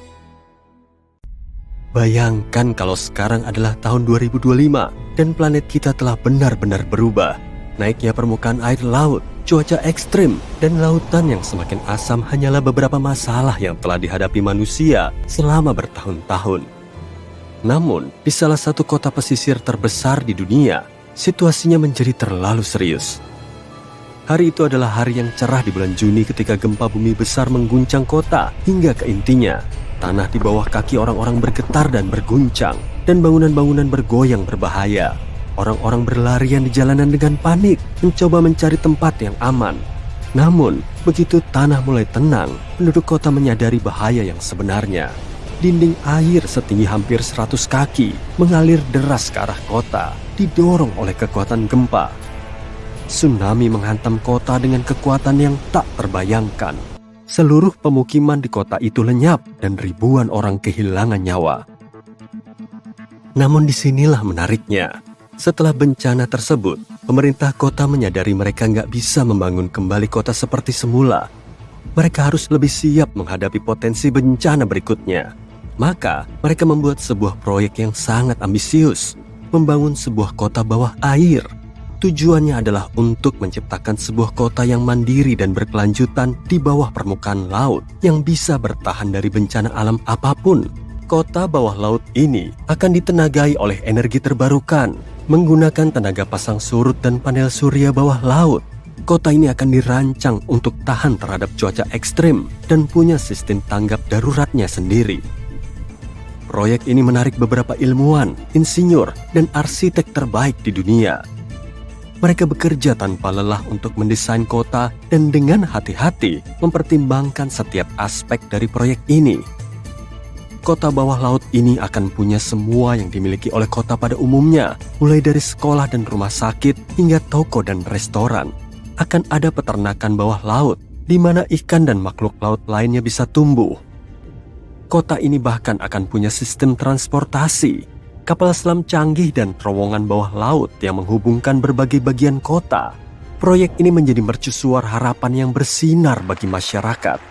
Bayangkan kalau sekarang adalah tahun 2025 dan planet kita telah benar-benar berubah. Naiknya permukaan air laut, cuaca ekstrim, dan lautan yang semakin asam hanyalah beberapa masalah yang telah dihadapi manusia selama bertahun-tahun. Namun, di salah satu kota pesisir terbesar di dunia, situasinya menjadi terlalu serius. Hari itu adalah hari yang cerah di bulan Juni ketika gempa bumi besar mengguncang kota hingga ke intinya. Tanah di bawah kaki orang-orang bergetar dan berguncang, dan bangunan-bangunan bergoyang berbahaya. Orang-orang berlarian di jalanan dengan panik, mencoba mencari tempat yang aman. Namun, begitu tanah mulai tenang, penduduk kota menyadari bahaya yang sebenarnya. Dinding air setinggi hampir 100 kaki mengalir deras ke arah kota, didorong oleh kekuatan gempa. Tsunami menghantam kota dengan kekuatan yang tak terbayangkan. Seluruh pemukiman di kota itu lenyap dan ribuan orang kehilangan nyawa. Namun disinilah menariknya. Setelah bencana tersebut, pemerintah kota menyadari mereka nggak bisa membangun kembali kota seperti semula. Mereka harus lebih siap menghadapi potensi bencana berikutnya. Maka mereka membuat sebuah proyek yang sangat ambisius, membangun sebuah kota bawah air. Tujuannya adalah untuk menciptakan sebuah kota yang mandiri dan berkelanjutan di bawah permukaan laut yang bisa bertahan dari bencana alam apapun. Kota bawah laut ini akan ditenagai oleh energi terbarukan, menggunakan tenaga pasang surut dan panel surya bawah laut. Kota ini akan dirancang untuk tahan terhadap cuaca ekstrim dan punya sistem tanggap daruratnya sendiri. Proyek ini menarik beberapa ilmuwan, insinyur, dan arsitek terbaik di dunia. Mereka bekerja tanpa lelah untuk mendesain kota dan dengan hati-hati mempertimbangkan setiap aspek dari proyek ini. Kota bawah laut ini akan punya semua yang dimiliki oleh kota pada umumnya, mulai dari sekolah dan rumah sakit hingga toko dan restoran. Akan ada peternakan bawah laut, di mana ikan dan makhluk laut lainnya bisa tumbuh. Kota ini bahkan akan punya sistem transportasi, kapal selam canggih dan terowongan bawah laut yang menghubungkan berbagai bagian kota. Proyek ini menjadi mercusuar harapan yang bersinar bagi masyarakat.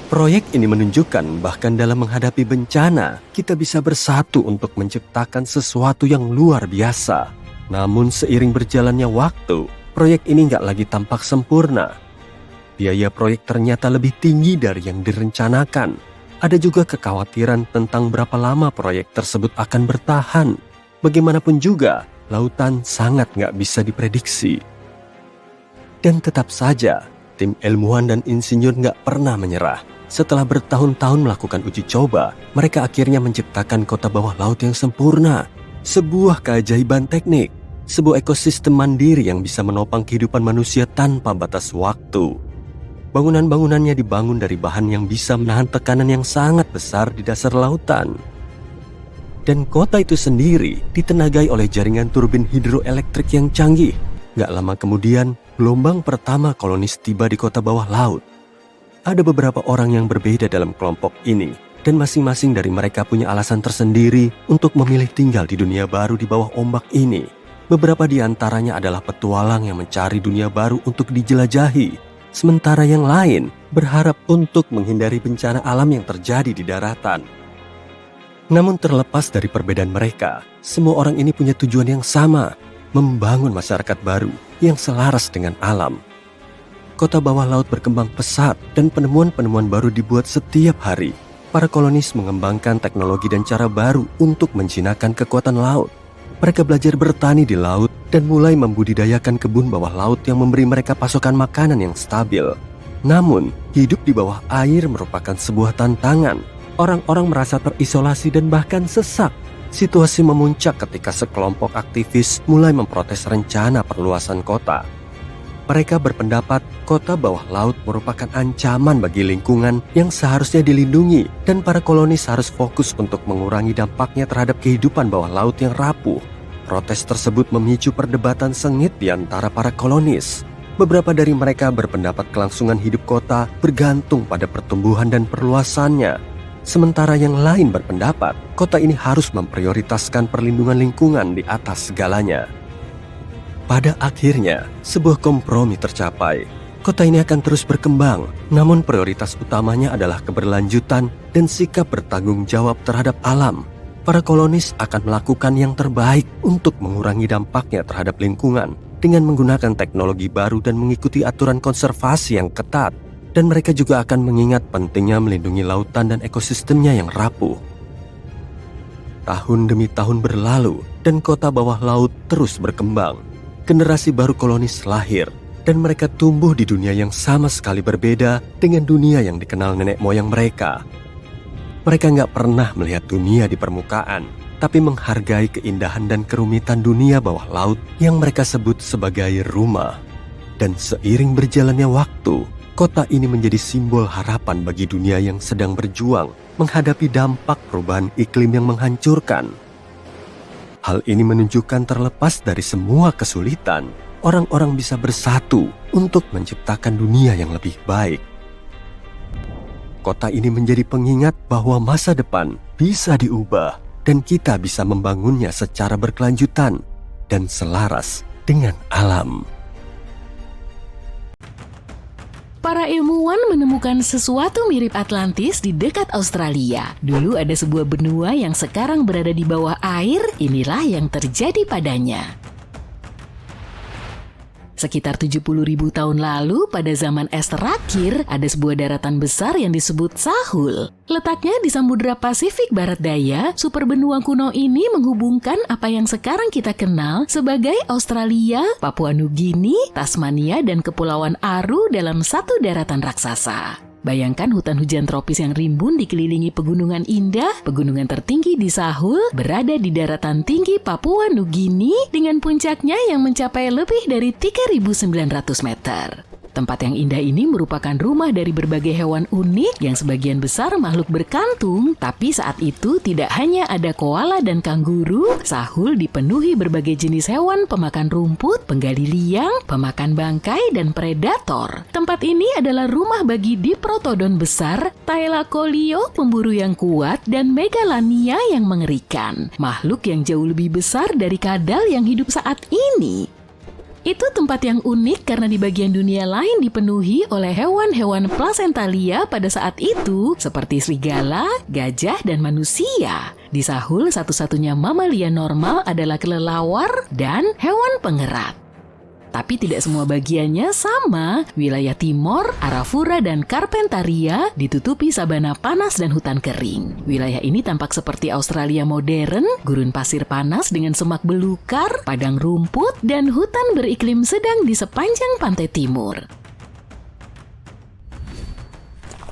Proyek ini menunjukkan bahkan dalam menghadapi bencana, kita bisa bersatu untuk menciptakan sesuatu yang luar biasa. Namun seiring berjalannya waktu, proyek ini nggak lagi tampak sempurna. Biaya proyek ternyata lebih tinggi dari yang direncanakan. Ada juga kekhawatiran tentang berapa lama proyek tersebut akan bertahan. Bagaimanapun juga, lautan sangat nggak bisa diprediksi. Dan tetap saja, tim ilmuwan dan insinyur nggak pernah menyerah. Setelah bertahun-tahun melakukan uji coba, mereka akhirnya menciptakan kota bawah laut yang sempurna. Sebuah keajaiban teknik, sebuah ekosistem mandiri yang bisa menopang kehidupan manusia tanpa batas waktu. Bangunan-bangunannya dibangun dari bahan yang bisa menahan tekanan yang sangat besar di dasar lautan. Dan kota itu sendiri ditenagai oleh jaringan turbin hidroelektrik yang canggih. Gak lama kemudian, gelombang pertama kolonis tiba di kota bawah laut. Ada beberapa orang yang berbeda dalam kelompok ini, dan masing-masing dari mereka punya alasan tersendiri untuk memilih tinggal di dunia baru di bawah ombak ini. Beberapa di antaranya adalah petualang yang mencari dunia baru untuk dijelajahi, sementara yang lain berharap untuk menghindari bencana alam yang terjadi di daratan. Namun terlepas dari perbedaan mereka, semua orang ini punya tujuan yang sama, membangun masyarakat baru yang selaras dengan alam. Kota bawah laut berkembang pesat dan penemuan-penemuan baru dibuat setiap hari. Para kolonis mengembangkan teknologi dan cara baru untuk menjinakkan kekuatan laut. Mereka belajar bertani di laut dan mulai membudidayakan kebun bawah laut yang memberi mereka pasokan makanan yang stabil. Namun, hidup di bawah air merupakan sebuah tantangan. Orang-orang merasa terisolasi dan bahkan sesak. Situasi memuncak ketika sekelompok aktivis mulai memprotes rencana perluasan kota. Mereka berpendapat kota bawah laut merupakan ancaman bagi lingkungan yang seharusnya dilindungi dan para kolonis harus fokus untuk mengurangi dampaknya terhadap kehidupan bawah laut yang rapuh. Protes tersebut memicu perdebatan sengit di antara para kolonis. Beberapa dari mereka berpendapat kelangsungan hidup kota bergantung pada pertumbuhan dan perluasannya. Sementara yang lain berpendapat kota ini harus memprioritaskan perlindungan lingkungan di atas segalanya. Pada akhirnya, sebuah kompromi tercapai. Kota ini akan terus berkembang, namun prioritas utamanya adalah keberlanjutan dan sikap bertanggung jawab terhadap alam. Para kolonis akan melakukan yang terbaik untuk mengurangi dampaknya terhadap lingkungan dengan menggunakan teknologi baru dan mengikuti aturan konservasi yang ketat. Dan mereka juga akan mengingat pentingnya melindungi lautan dan ekosistemnya yang rapuh. Tahun demi tahun berlalu dan kota bawah laut terus berkembang. Generasi baru kolonis lahir dan mereka tumbuh di dunia yang sama sekali berbeda dengan dunia yang dikenal nenek moyang mereka. Mereka nggak pernah melihat dunia di permukaan, tapi menghargai keindahan dan kerumitan dunia bawah laut yang mereka sebut sebagai rumah. Dan seiring berjalannya waktu, kota ini menjadi simbol harapan bagi dunia yang sedang berjuang menghadapi dampak perubahan iklim yang menghancurkan. Hal ini menunjukkan terlepas dari semua kesulitan, orang-orang bisa bersatu untuk menciptakan dunia yang lebih baik. Kota ini menjadi pengingat bahwa masa depan bisa diubah dan kita bisa membangunnya secara berkelanjutan dan selaras dengan alam. Para ilmuwan menemukan sesuatu mirip Atlantis di dekat Australia. Dulu ada sebuah benua yang sekarang berada di bawah air, inilah yang terjadi padanya. Sekitar 70.000 tahun lalu, pada zaman es terakhir, ada sebuah daratan besar yang disebut Sahul. Letaknya di Samudra Pasifik Barat Daya, superbenua kuno ini menghubungkan apa yang sekarang kita kenal sebagai Australia, Papua Nugini, Tasmania, dan Kepulauan Aru dalam satu daratan raksasa. Bayangkan hutan hujan tropis yang rimbun dikelilingi pegunungan indah. Pegunungan tertinggi di Sahul berada di daratan tinggi Papua Nugini dengan puncaknya yang mencapai lebih dari 3.900 meter. Tempat yang indah ini merupakan rumah dari berbagai hewan unik yang sebagian besar makhluk berkantung, tapi saat itu tidak hanya ada koala dan kanguru. Sahul dipenuhi berbagai jenis hewan pemakan rumput, penggali liang, pemakan bangkai, dan predator. Tempat ini adalah rumah bagi Diprotodon besar, Thylacoleo pemburu yang kuat, dan Megalania yang mengerikan, makhluk yang jauh lebih besar dari kadal yang hidup saat ini. Itu tempat yang unik karena di bagian dunia lain dipenuhi oleh hewan-hewan placentalia pada saat itu seperti serigala, gajah, dan manusia. Di Sahul, satu-satunya mamalia normal adalah kelelawar dan hewan pengerat. Tapi tidak semua bagiannya sama. Wilayah Timor, Arafura, dan Carpentaria ditutupi sabana panas dan hutan kering. Wilayah ini tampak seperti Australia modern, gurun pasir panas dengan semak belukar, padang rumput, dan hutan beriklim sedang di sepanjang pantai timur.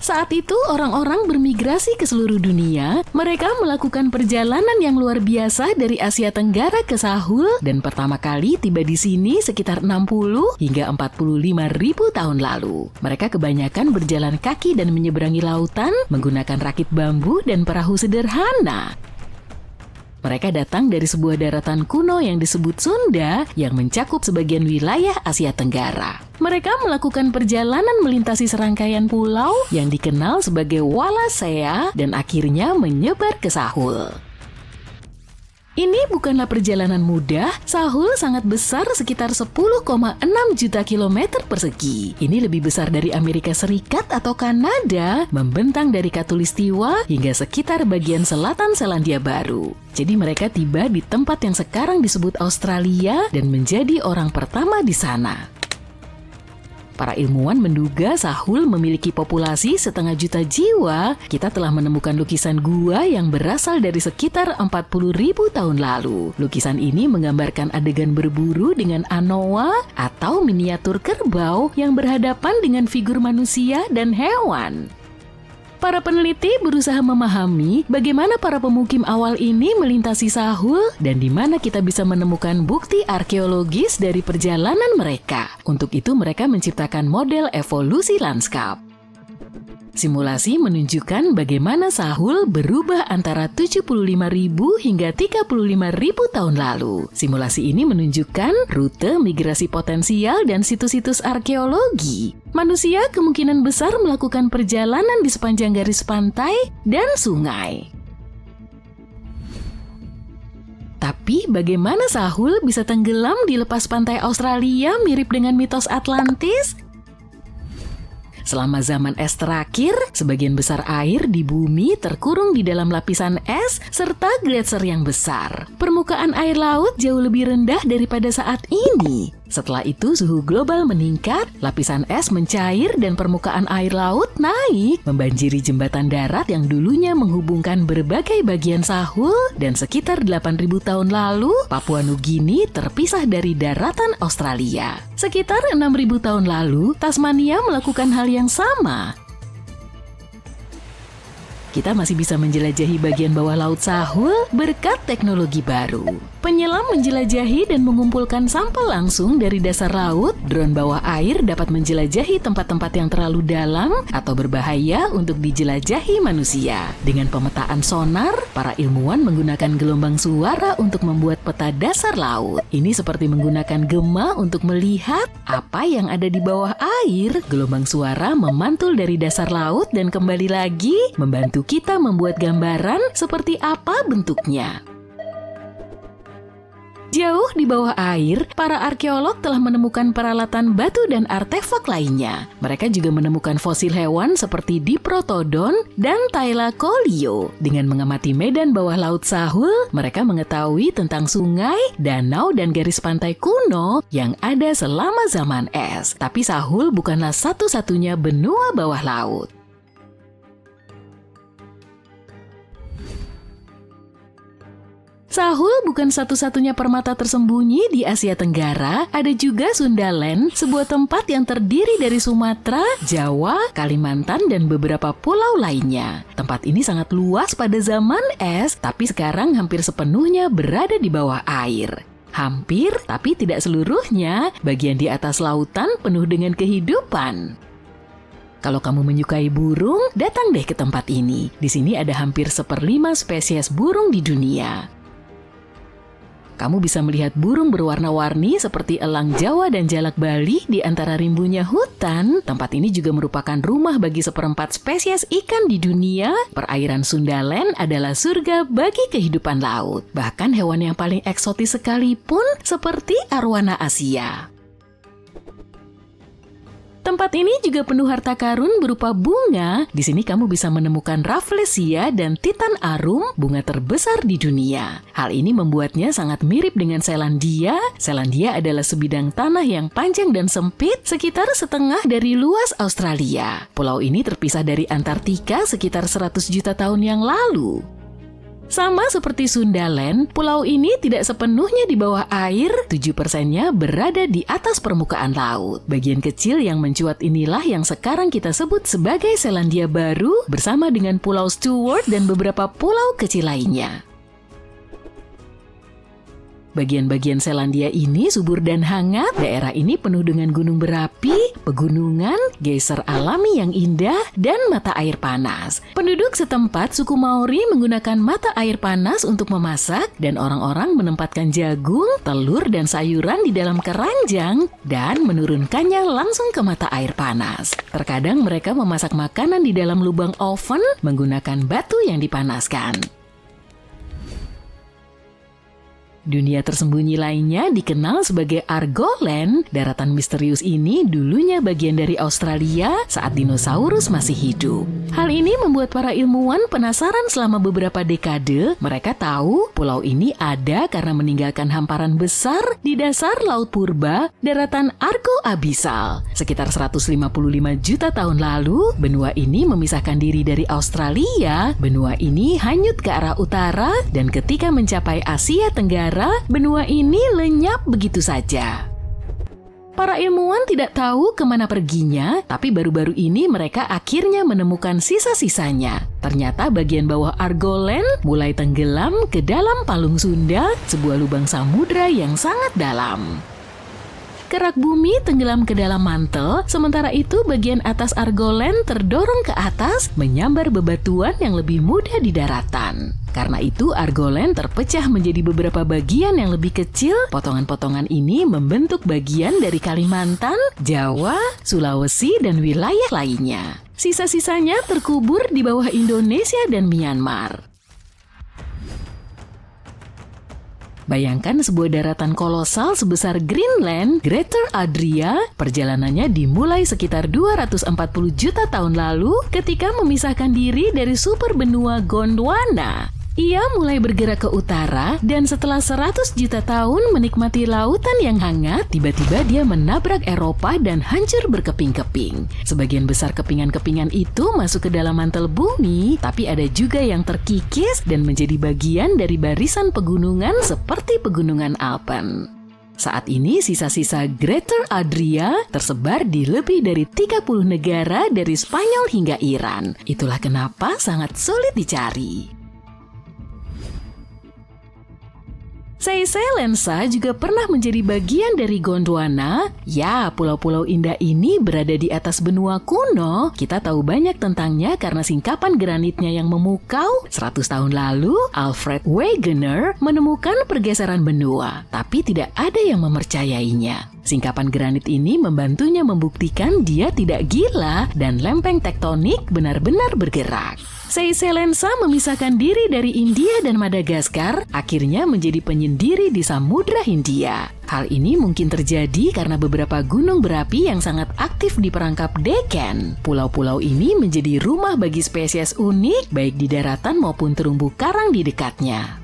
Saat itu orang-orang bermigrasi ke seluruh dunia. Mereka melakukan perjalanan yang luar biasa dari Asia Tenggara ke Sahul dan pertama kali tiba di sini sekitar 60 hingga 45 ribu tahun lalu. Mereka kebanyakan berjalan kaki dan menyeberangi lautan menggunakan rakit bambu dan perahu sederhana. Mereka datang dari sebuah daratan kuno yang disebut Sunda yang mencakup sebagian wilayah Asia Tenggara. Mereka melakukan perjalanan melintasi serangkaian pulau yang dikenal sebagai Wallacea dan akhirnya menyebar ke Sahul. Ini bukanlah perjalanan mudah. Sahul sangat besar, sekitar 10,6 juta kilometer persegi. Ini lebih besar dari Amerika Serikat atau Kanada, membentang dari Khatulistiwa hingga sekitar bagian selatan Selandia Baru. Jadi mereka tiba di tempat yang sekarang disebut Australia dan menjadi orang pertama di sana. Para ilmuwan menduga Sahul memiliki populasi 0,5 juta jiwa. Kita telah menemukan lukisan gua yang berasal dari sekitar 40.000 tahun lalu. Lukisan ini menggambarkan adegan berburu dengan anoa atau miniatur kerbau yang berhadapan dengan figur manusia dan hewan. Para peneliti berusaha memahami bagaimana para pemukim awal ini melintasi Sahul dan di mana kita bisa menemukan bukti arkeologis dari perjalanan mereka. Untuk itu mereka menciptakan model evolusi lanskap. Simulasi menunjukkan bagaimana Sahul berubah antara 75.000 hingga 35.000 tahun lalu. Simulasi ini menunjukkan rute migrasi potensial dan situs-situs arkeologi. Manusia kemungkinan besar melakukan perjalanan di sepanjang garis pantai dan sungai. Tapi bagaimana Sahul bisa tenggelam di lepas pantai Australia mirip dengan mitos Atlantis? Selama zaman es terakhir, sebagian besar air di bumi terkurung di dalam lapisan es serta gletser yang besar. Permukaan air laut jauh lebih rendah daripada saat ini. Setelah itu suhu global meningkat, lapisan es mencair dan permukaan air laut naik, membanjiri jembatan darat yang dulunya menghubungkan berbagai bagian Sahul dan sekitar 8.000 tahun lalu, Papua Nugini terpisah dari daratan Australia. Sekitar 6.000 tahun lalu, Tasmania melakukan hal yang sama. Kita masih bisa menjelajahi bagian bawah laut Sahul berkat teknologi baru. Penyelam menjelajahi dan mengumpulkan sampel langsung dari dasar laut. Drone bawah air dapat menjelajahi tempat-tempat yang terlalu dalam atau berbahaya untuk dijelajahi manusia. Dengan pemetaan sonar, para ilmuwan menggunakan gelombang suara untuk membuat peta dasar laut. Ini seperti menggunakan gema untuk melihat apa yang ada di bawah air. Gelombang suara memantul dari dasar laut dan kembali lagi membantu kita membuat gambaran seperti apa bentuknya. Jauh di bawah air, para arkeolog telah menemukan peralatan batu dan artefak lainnya. Mereka juga menemukan fosil hewan seperti Diprotodon dan Thylacoleo. Dengan mengamati medan bawah laut Sahul, mereka mengetahui tentang sungai, danau, dan garis pantai kuno yang ada selama zaman es. Tapi Sahul bukanlah satu-satunya benua bawah laut. Sahul bukan satu-satunya permata tersembunyi di Asia Tenggara, ada juga Sundaland, sebuah tempat yang terdiri dari Sumatera, Jawa, Kalimantan, dan beberapa pulau lainnya. Tempat ini sangat luas pada zaman es, tapi sekarang hampir sepenuhnya berada di bawah air. Hampir, tapi tidak seluruhnya, bagian di atas lautan penuh dengan kehidupan. Kalau kamu menyukai burung, datang deh ke tempat ini. Di sini ada hampir 1/5 spesies burung di dunia. Kamu bisa melihat burung berwarna-warni seperti elang Jawa dan jalak Bali di antara rimbunya hutan. Tempat ini juga merupakan rumah bagi 1/4 spesies ikan di dunia. Perairan Sundaland adalah surga bagi kehidupan laut. Bahkan hewan yang paling eksotis sekalipun seperti arwana Asia. Tempat ini juga penuh harta karun berupa bunga. Di sini kamu bisa menemukan Rafflesia dan Titan Arum, bunga terbesar di dunia. Hal ini membuatnya sangat mirip dengan Selandia. Selandia adalah sebidang tanah yang panjang dan sempit, sekitar setengah dari luas Australia. Pulau ini terpisah dari Antartika sekitar 100 juta tahun yang lalu. Sama seperti Sundaland, pulau ini tidak sepenuhnya di bawah air, 7%-nya berada di atas permukaan laut. Bagian kecil yang mencuat inilah yang sekarang kita sebut sebagai Selandia Baru bersama dengan Pulau Stewart dan beberapa pulau kecil lainnya. Bagian-bagian Selandia ini subur dan hangat. Daerah ini penuh dengan gunung berapi, pegunungan, geyser alami yang indah, dan mata air panas. Penduduk setempat suku Maori menggunakan mata air panas untuk memasak, dan orang-orang menempatkan jagung, telur, dan sayuran di dalam keranjang dan menurunkannya langsung ke mata air panas. Terkadang mereka memasak makanan di dalam lubang oven menggunakan batu yang dipanaskan. Dunia tersembunyi lainnya dikenal sebagai Argoland. Daratan misterius ini dulunya bagian dari Australia saat dinosaurus masih hidup. Hal ini membuat para ilmuwan penasaran selama beberapa dekade. Mereka tahu pulau ini ada karena meninggalkan hamparan besar di dasar Laut Purba, daratan Argo-Abisal. Sekitar 155 juta tahun lalu, benua ini memisahkan diri dari Australia. Benua ini hanyut ke arah utara, dan ketika mencapai Asia Tenggara, benua ini lenyap begitu saja. Para ilmuwan tidak tahu kemana perginya, tapi baru-baru ini mereka akhirnya menemukan sisa-sisanya. Ternyata bagian bawah Argoland mulai tenggelam ke dalam Palung Sunda, sebuah lubang samudra yang sangat dalam. Kerak bumi tenggelam ke dalam mantel, sementara itu bagian atas Argoland terdorong ke atas, menyambar bebatuan yang lebih mudah di daratan. Karena itu Argoland terpecah menjadi beberapa bagian yang lebih kecil. Potongan-potongan ini membentuk bagian dari Kalimantan, Jawa, Sulawesi, dan wilayah lainnya. Sisa-sisanya terkubur di bawah Indonesia dan Myanmar. Bayangkan sebuah daratan kolosal sebesar Greenland, Greater Adria, perjalanannya dimulai sekitar 240 juta tahun lalu ketika memisahkan diri dari super benua Gondwana. Ia mulai bergerak ke utara, dan setelah 100 juta tahun menikmati lautan yang hangat, tiba-tiba dia menabrak Eropa dan hancur berkeping-keping. Sebagian besar kepingan-kepingan itu masuk ke dalam mantel bumi, tapi ada juga yang terkikis dan menjadi bagian dari barisan pegunungan seperti pegunungan Alpen. Saat ini sisa-sisa Greater Adria tersebar di lebih dari 30 negara dari Spanyol hingga Iran. Itulah kenapa sangat sulit dicari. Seychelles juga pernah menjadi bagian dari Gondwana. Ya, pulau-pulau indah ini berada di atas benua kuno. Kita tahu banyak tentangnya karena singkapan granitnya yang memukau. 100 tahun lalu, Alfred Wegener menemukan pergeseran benua, tapi tidak ada yang mempercayainya. Singkapan granit ini membantunya membuktikan dia tidak gila dan lempeng tektonik benar-benar bergerak. Seychelles memisahkan diri dari India dan Madagaskar, akhirnya menjadi penyendiri di Samudra Hindia. Hal ini mungkin terjadi karena beberapa gunung berapi yang sangat aktif di perangkap Deccan. Pulau-pulau ini menjadi rumah bagi spesies unik, baik di daratan maupun terumbu karang di dekatnya.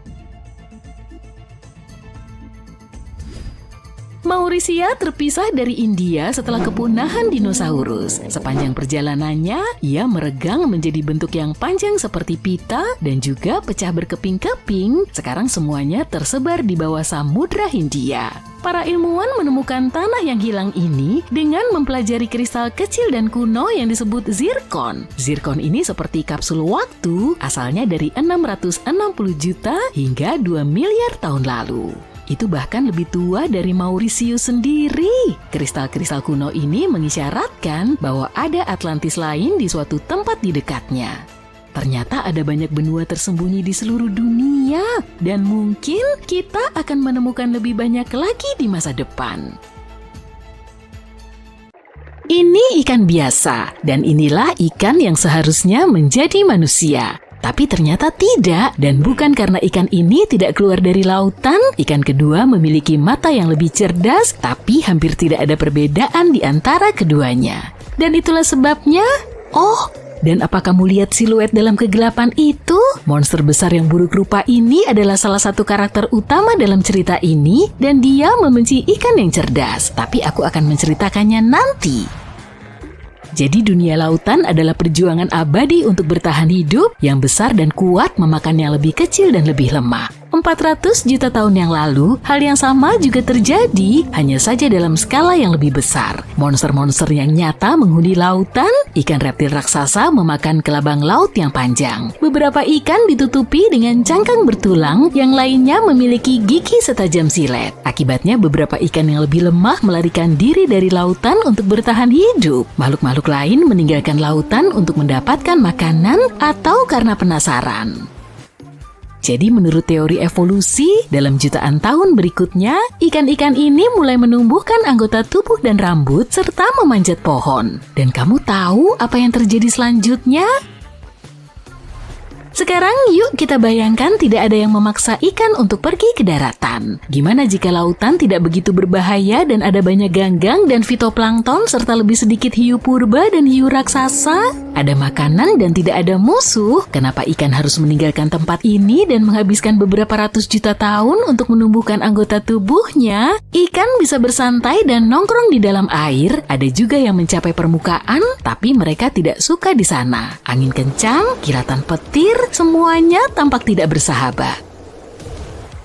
Mauritius terpisah dari India setelah kepunahan dinosaurus. Sepanjang perjalanannya, ia meregang menjadi bentuk yang panjang seperti pita dan juga pecah berkeping-keping. Sekarang semuanya tersebar di bawah Samudra Hindia. Para ilmuwan menemukan tanah yang hilang ini dengan mempelajari kristal kecil dan kuno yang disebut zirkon. Zirkon ini seperti kapsul waktu, asalnya dari 660 juta hingga 2 miliar tahun lalu. Itu bahkan lebih tua dari Mauritius sendiri. Kristal-kristal kuno ini mengisyaratkan bahwa ada Atlantis lain di suatu tempat di dekatnya. Ternyata ada banyak benua tersembunyi di seluruh dunia, dan mungkin kita akan menemukan lebih banyak lagi di masa depan. Ini ikan biasa, dan inilah ikan yang seharusnya menjadi manusia. Tapi ternyata tidak, dan bukan karena ikan ini tidak keluar dari lautan. Ikan kedua memiliki mata yang lebih cerdas, tapi hampir tidak ada perbedaan di antara keduanya. Dan itulah sebabnya, dan apa kamu lihat siluet dalam kegelapan itu? Monster besar yang buruk rupa ini adalah salah satu karakter utama dalam cerita ini, dan dia membenci ikan yang cerdas. Tapi aku akan menceritakannya nanti. Jadi dunia lautan adalah perjuangan abadi untuk bertahan hidup, yang besar dan kuat memakan yang lebih kecil dan lebih lemah. 400 juta tahun yang lalu, hal yang sama juga terjadi, hanya saja dalam skala yang lebih besar. Monster-monster yang nyata menghuni lautan, ikan reptil raksasa memakan kelabang laut yang panjang. Beberapa ikan ditutupi dengan cangkang bertulang, yang lainnya memiliki gigi setajam silet. Akibatnya beberapa ikan yang lebih lemah melarikan diri dari lautan untuk bertahan hidup. Makhluk-makhluk lain meninggalkan lautan untuk mendapatkan makanan atau karena penasaran. Jadi menurut teori evolusi, dalam jutaan tahun berikutnya, ikan-ikan ini mulai menumbuhkan anggota tubuh dan rambut serta memanjat pohon. Dan kamu tahu apa yang terjadi selanjutnya? Sekarang yuk kita bayangkan tidak ada yang memaksa ikan untuk pergi ke daratan. Gimana jika lautan tidak begitu berbahaya dan ada banyak ganggang dan fitoplankton serta lebih sedikit hiu purba dan hiu raksasa? Ada makanan dan tidak ada musuh. Kenapa ikan harus meninggalkan tempat ini dan menghabiskan beberapa ratus juta tahun untuk menumbuhkan anggota tubuhnya? Ikan bisa bersantai dan nongkrong di dalam air. Ada juga yang mencapai permukaan, tapi mereka tidak suka di sana. Angin kencang, kilatan petir, semuanya tampak tidak bersahabat.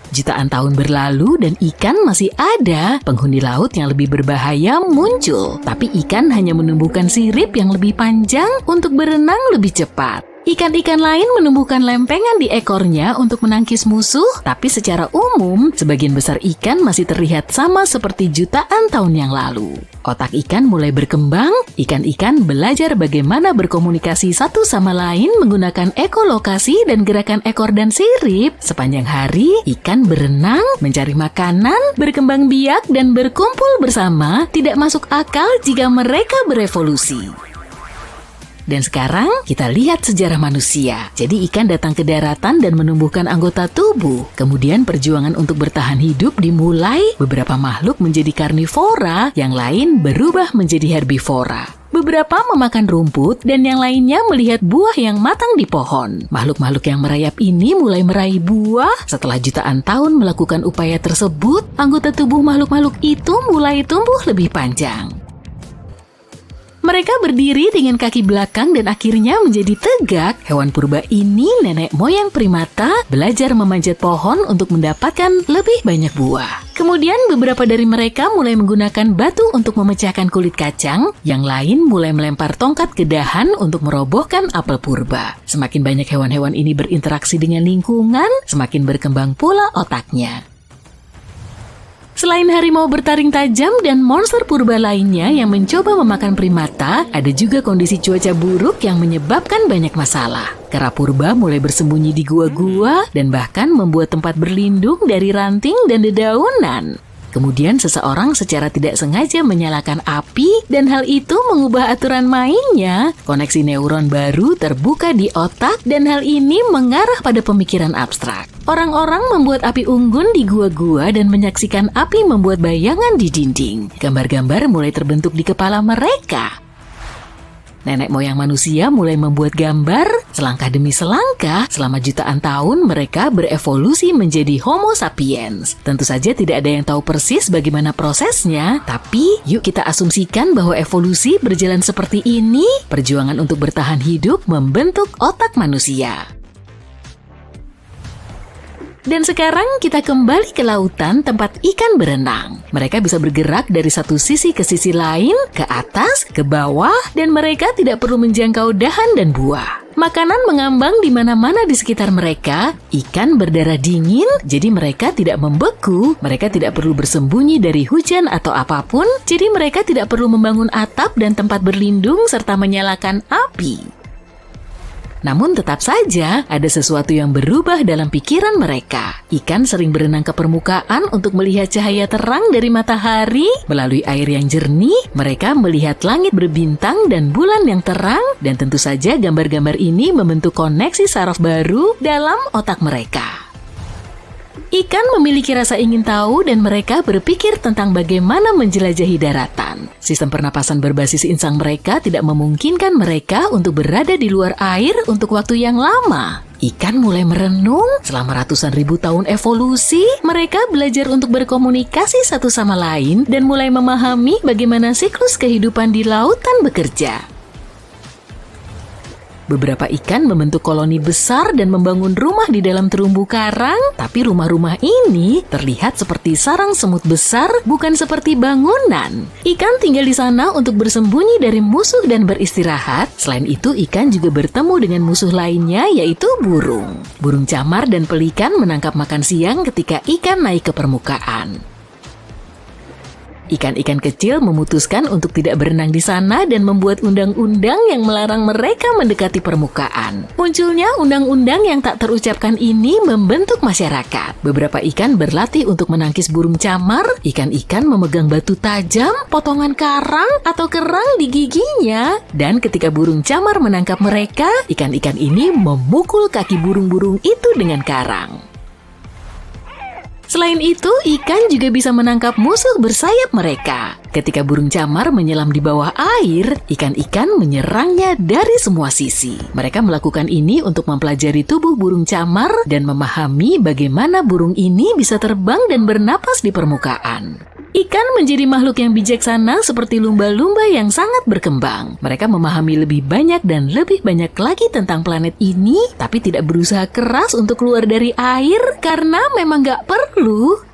Jutaan tahun berlalu dan ikan masih ada. Penghuni laut yang lebih berbahaya muncul. Tapi ikan hanya menumbuhkan sirip yang lebih panjang untuk berenang lebih cepat. Ikan-ikan lain menumbuhkan lempengan di ekornya untuk menangkis musuh, tapi secara umum, sebagian besar ikan masih terlihat sama seperti jutaan tahun yang lalu. Otak ikan mulai berkembang, ikan-ikan belajar bagaimana berkomunikasi satu sama lain menggunakan ekolokasi dan gerakan ekor dan sirip. Sepanjang hari, ikan berenang, mencari makanan, berkembang biak, dan berkumpul bersama tidak masuk akal jika mereka berevolusi. Dan sekarang kita lihat sejarah manusia. Jadi ikan datang ke daratan dan menumbuhkan anggota tubuh. Kemudian perjuangan untuk bertahan hidup dimulai. Beberapa makhluk menjadi karnivora, yang lain berubah menjadi herbivora. Beberapa memakan rumput dan yang lainnya melihat buah yang matang di pohon. Makhluk-makhluk yang merayap ini mulai meraih buah. Setelah jutaan tahun melakukan upaya tersebut, anggota tubuh makhluk-makhluk itu mulai tumbuh lebih panjang. Mereka berdiri dengan kaki belakang dan akhirnya menjadi tegak. Hewan purba ini, nenek moyang primata, belajar memanjat pohon untuk mendapatkan lebih banyak buah. Kemudian beberapa dari mereka mulai menggunakan batu untuk memecahkan kulit kacang, yang lain mulai melempar tongkat ke dahan untuk merobohkan apel purba. Semakin banyak hewan-hewan ini berinteraksi dengan lingkungan, semakin berkembang pula otaknya. Selain harimau bertaring tajam dan monster purba lainnya yang mencoba memakan primata, ada juga kondisi cuaca buruk yang menyebabkan banyak masalah. Kera purba mulai bersembunyi di gua-gua dan bahkan membuat tempat berlindung dari ranting dan dedaunan. Kemudian seseorang secara tidak sengaja menyalakan api dan hal itu mengubah aturan mainnya. Koneksi neuron baru terbuka di otak dan hal ini mengarah pada pemikiran abstrak. Orang-orang membuat api unggun di gua-gua dan menyaksikan api membuat bayangan di dinding. Gambar-gambar mulai terbentuk di kepala mereka. Nenek moyang manusia mulai membuat gambar. Selangkah demi selangkah, selama jutaan tahun mereka berevolusi menjadi Homo sapiens. Tentu saja tidak ada yang tahu persis bagaimana prosesnya, tapi yuk kita asumsikan bahwa evolusi berjalan seperti ini. Perjuangan untuk bertahan hidup membentuk otak manusia. Dan sekarang kita kembali ke lautan tempat ikan berenang. Mereka bisa bergerak dari satu sisi ke sisi lain, ke atas, ke bawah, dan mereka tidak perlu menjangkau dahan dan buah. Makanan mengambang di mana-mana di sekitar mereka. Ikan berdarah dingin, jadi mereka tidak membeku. Mereka tidak perlu bersembunyi dari hujan atau apapun, jadi mereka tidak perlu membangun atap dan tempat berlindung serta menyalakan api. Namun tetap saja ada sesuatu yang berubah dalam pikiran mereka. Ikan sering berenang ke permukaan untuk melihat cahaya terang dari matahari. Melalui air yang jernih, mereka melihat langit berbintang dan bulan yang terang. Dan tentu saja gambar-gambar ini membentuk koneksi saraf baru dalam otak mereka. Ikan memiliki rasa ingin tahu dan mereka berpikir tentang bagaimana menjelajahi daratan. Sistem pernapasan berbasis insang mereka tidak memungkinkan mereka untuk berada di luar air untuk waktu yang lama. Ikan mulai merenung selama ratusan ribu tahun evolusi. Mereka belajar untuk berkomunikasi satu sama lain dan mulai memahami bagaimana siklus kehidupan di lautan bekerja. Beberapa ikan membentuk koloni besar dan membangun rumah di dalam terumbu karang, tapi rumah-rumah ini terlihat seperti sarang semut besar, bukan seperti bangunan. Ikan tinggal di sana untuk bersembunyi dari musuh dan beristirahat. Selain itu, ikan juga bertemu dengan musuh lainnya, yaitu burung. Burung camar dan pelikan menangkap makan siang ketika ikan naik ke permukaan. Ikan-ikan kecil memutuskan untuk tidak berenang di sana dan membuat undang-undang yang melarang mereka mendekati permukaan. Munculnya undang-undang yang tak terucapkan ini membentuk masyarakat. Beberapa ikan berlatih untuk menangkis burung camar. Ikan-ikan memegang batu tajam, potongan karang, atau kerang di giginya. Dan ketika burung camar menangkap mereka, ikan-ikan ini memukul kaki burung-burung itu dengan karang. Selain itu, ikan juga bisa menangkap musuh bersayap mereka. Ketika burung camar menyelam di bawah air, ikan-ikan menyerangnya dari semua sisi. Mereka melakukan ini untuk mempelajari tubuh burung camar dan memahami bagaimana burung ini bisa terbang dan bernapas di permukaan. Ikan menjadi makhluk yang bijaksana seperti lumba-lumba yang sangat berkembang. Mereka memahami lebih banyak dan lebih banyak lagi tentang planet ini, tapi tidak berusaha keras untuk keluar dari air karena memang gak perlu.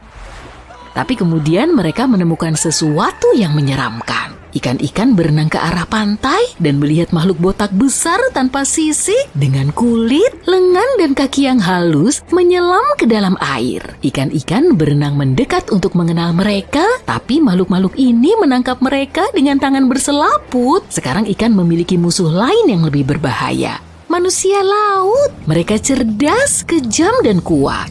Tapi kemudian mereka menemukan sesuatu yang menyeramkan. Ikan-ikan berenang ke arah pantai dan melihat makhluk botak besar tanpa sisik dengan kulit, lengan, dan kaki yang halus menyelam ke dalam air. Ikan-ikan berenang mendekat untuk mengenal mereka, tapi makhluk-makhluk ini menangkap mereka dengan tangan berselaput. Sekarang ikan memiliki musuh lain yang lebih berbahaya. Manusia laut. Mereka cerdas, kejam, dan kuat.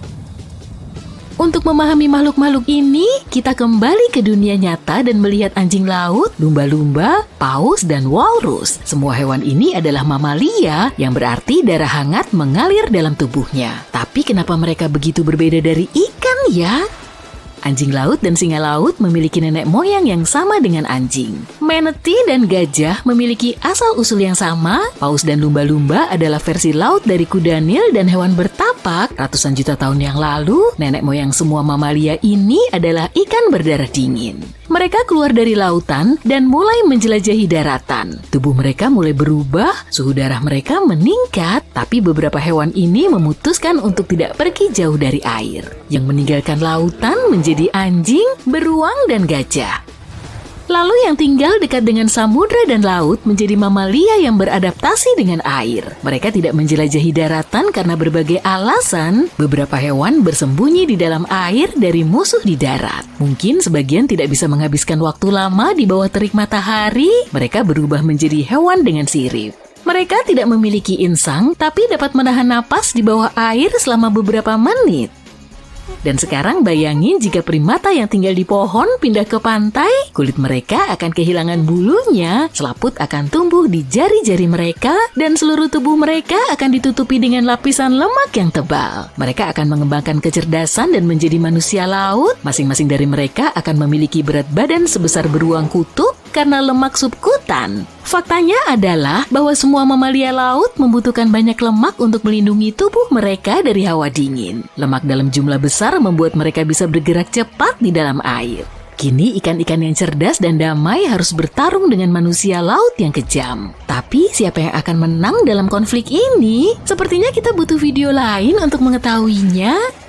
Untuk memahami makhluk-makhluk ini, kita kembali ke dunia nyata dan melihat anjing laut, lumba-lumba, paus, dan walrus. Semua hewan ini adalah mamalia, yang berarti darah hangat mengalir dalam tubuhnya. Tapi kenapa mereka begitu berbeda dari ikan ya? Anjing laut dan singa laut memiliki nenek moyang yang sama dengan anjing. Manatee dan gajah memiliki asal-usul yang sama. Paus dan lumba-lumba adalah versi laut dari kuda Nil dan hewan bertapak. Ratusan juta tahun yang lalu, nenek moyang semua mamalia ini adalah ikan berdarah dingin. Mereka keluar dari lautan dan mulai menjelajahi daratan. Tubuh mereka mulai berubah, suhu darah mereka meningkat, tapi beberapa hewan ini memutuskan untuk tidak pergi jauh dari air. Yang meninggalkan lautan menjadi anjing, beruang, dan gajah. Lalu yang tinggal dekat dengan samudra dan laut menjadi mamalia yang beradaptasi dengan air. Mereka tidak menjelajahi daratan karena berbagai alasan. Beberapa hewan bersembunyi di dalam air dari musuh di darat. Mungkin sebagian tidak bisa menghabiskan waktu lama di bawah terik matahari. Mereka berubah menjadi hewan dengan sirip. Mereka tidak memiliki insang, tapi dapat menahan napas di bawah air selama beberapa menit. Dan sekarang bayangin jika primata yang tinggal di pohon pindah ke pantai, kulit mereka akan kehilangan bulunya, selaput akan tumbuh di jari-jari mereka, dan seluruh tubuh mereka akan ditutupi dengan lapisan lemak yang tebal. Mereka akan mengembangkan kecerdasan dan menjadi manusia laut. Masing-masing dari mereka akan memiliki berat badan sebesar beruang kutub karena lemak subkutan. Faktanya adalah bahwa semua mamalia laut membutuhkan banyak lemak untuk melindungi tubuh mereka dari hawa dingin. Lemak dalam jumlah besar membuat mereka bisa bergerak cepat di dalam air. Kini ikan-ikan yang cerdas dan damai harus bertarung dengan manusia laut yang kejam. Tapi siapa yang akan menang dalam konflik ini? Sepertinya kita butuh video lain untuk mengetahuinya.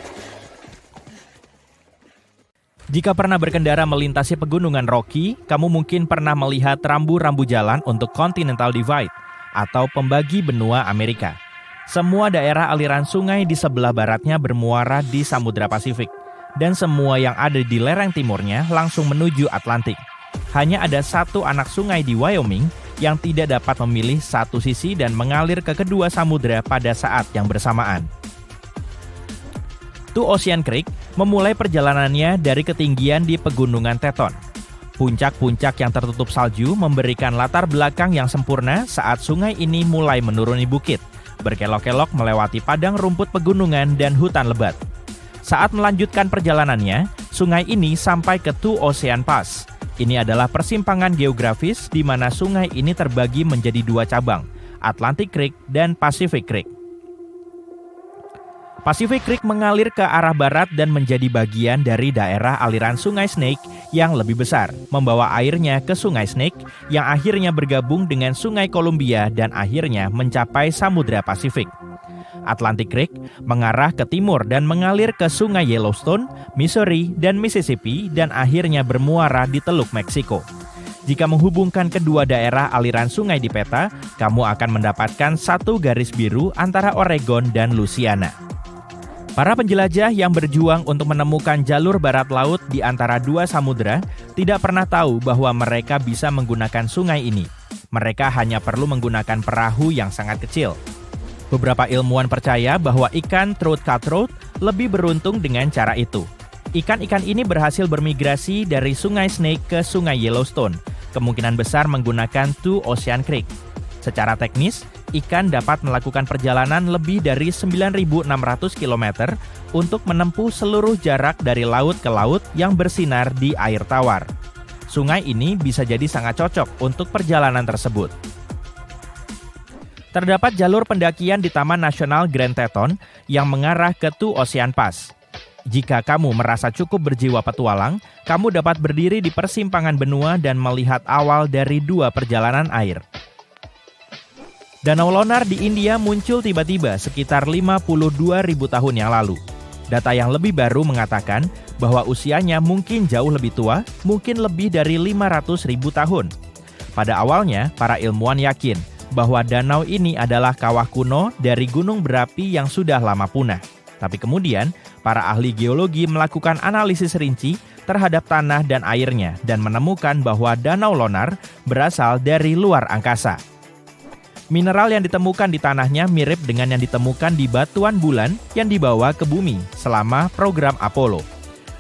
Jika pernah berkendara melintasi pegunungan Rocky, kamu mungkin pernah melihat rambu-rambu jalan untuk Continental Divide atau pembagi benua Amerika. Semua daerah aliran sungai di sebelah baratnya bermuara di Samudra Pasifik, dan semua yang ada di lereng timurnya langsung menuju Atlantik. Hanya ada satu anak sungai di Wyoming yang tidak dapat memilih satu sisi dan mengalir ke kedua samudra pada saat yang bersamaan. Two Ocean Creek memulai perjalanannya dari ketinggian di Pegunungan Teton. Puncak-puncak yang tertutup salju memberikan latar belakang yang sempurna saat sungai ini mulai menuruni bukit, berkelok-kelok melewati padang rumput pegunungan dan hutan lebat. Saat melanjutkan perjalanannya, sungai ini sampai ke Two Ocean Pass. Ini adalah persimpangan geografis di mana sungai ini terbagi menjadi dua cabang, Atlantic Creek dan Pacific Creek. Pacific Creek mengalir ke arah barat dan menjadi bagian dari daerah aliran Sungai Snake yang lebih besar, membawa airnya ke Sungai Snake yang akhirnya bergabung dengan Sungai Columbia dan akhirnya mencapai Samudra Pasifik. Atlantic Creek mengarah ke timur dan mengalir ke Sungai Yellowstone, Missouri, dan Mississippi dan akhirnya bermuara di Teluk Meksiko. Jika menghubungkan kedua daerah aliran sungai di peta, kamu akan mendapatkan satu garis biru antara Oregon dan Louisiana. Para penjelajah yang berjuang untuk menemukan jalur barat laut di antara dua samudra tidak pernah tahu bahwa mereka bisa menggunakan sungai ini. Mereka hanya perlu menggunakan perahu yang sangat kecil. Beberapa ilmuwan percaya bahwa ikan throat cutthroat lebih beruntung dengan cara itu. Ikan-ikan ini berhasil bermigrasi dari Sungai Snake ke Sungai Yellowstone, kemungkinan besar menggunakan Two Ocean Creek. Secara teknis, ikan dapat melakukan perjalanan lebih dari 9.600 km untuk menempuh seluruh jarak dari laut ke laut yang bersinar di air tawar. Sungai ini bisa jadi sangat cocok untuk perjalanan tersebut. Terdapat jalur pendakian di Taman Nasional Grand Teton yang mengarah ke Two Ocean Pass. Jika kamu merasa cukup berjiwa petualang, kamu dapat berdiri di persimpangan benua dan melihat awal dari dua perjalanan air. Danau Lonar di India muncul tiba-tiba sekitar 52.000 tahun yang lalu. Data yang lebih baru mengatakan bahwa usianya mungkin jauh lebih tua, mungkin lebih dari 500.000 tahun. Pada awalnya, para ilmuwan yakin bahwa danau ini adalah kawah kuno dari gunung berapi yang sudah lama punah. Tapi kemudian, para ahli geologi melakukan analisis rinci terhadap tanah dan airnya dan menemukan bahwa Danau Lonar berasal dari luar angkasa. Mineral yang ditemukan di tanahnya mirip dengan yang ditemukan di batuan bulan yang dibawa ke bumi selama program Apollo.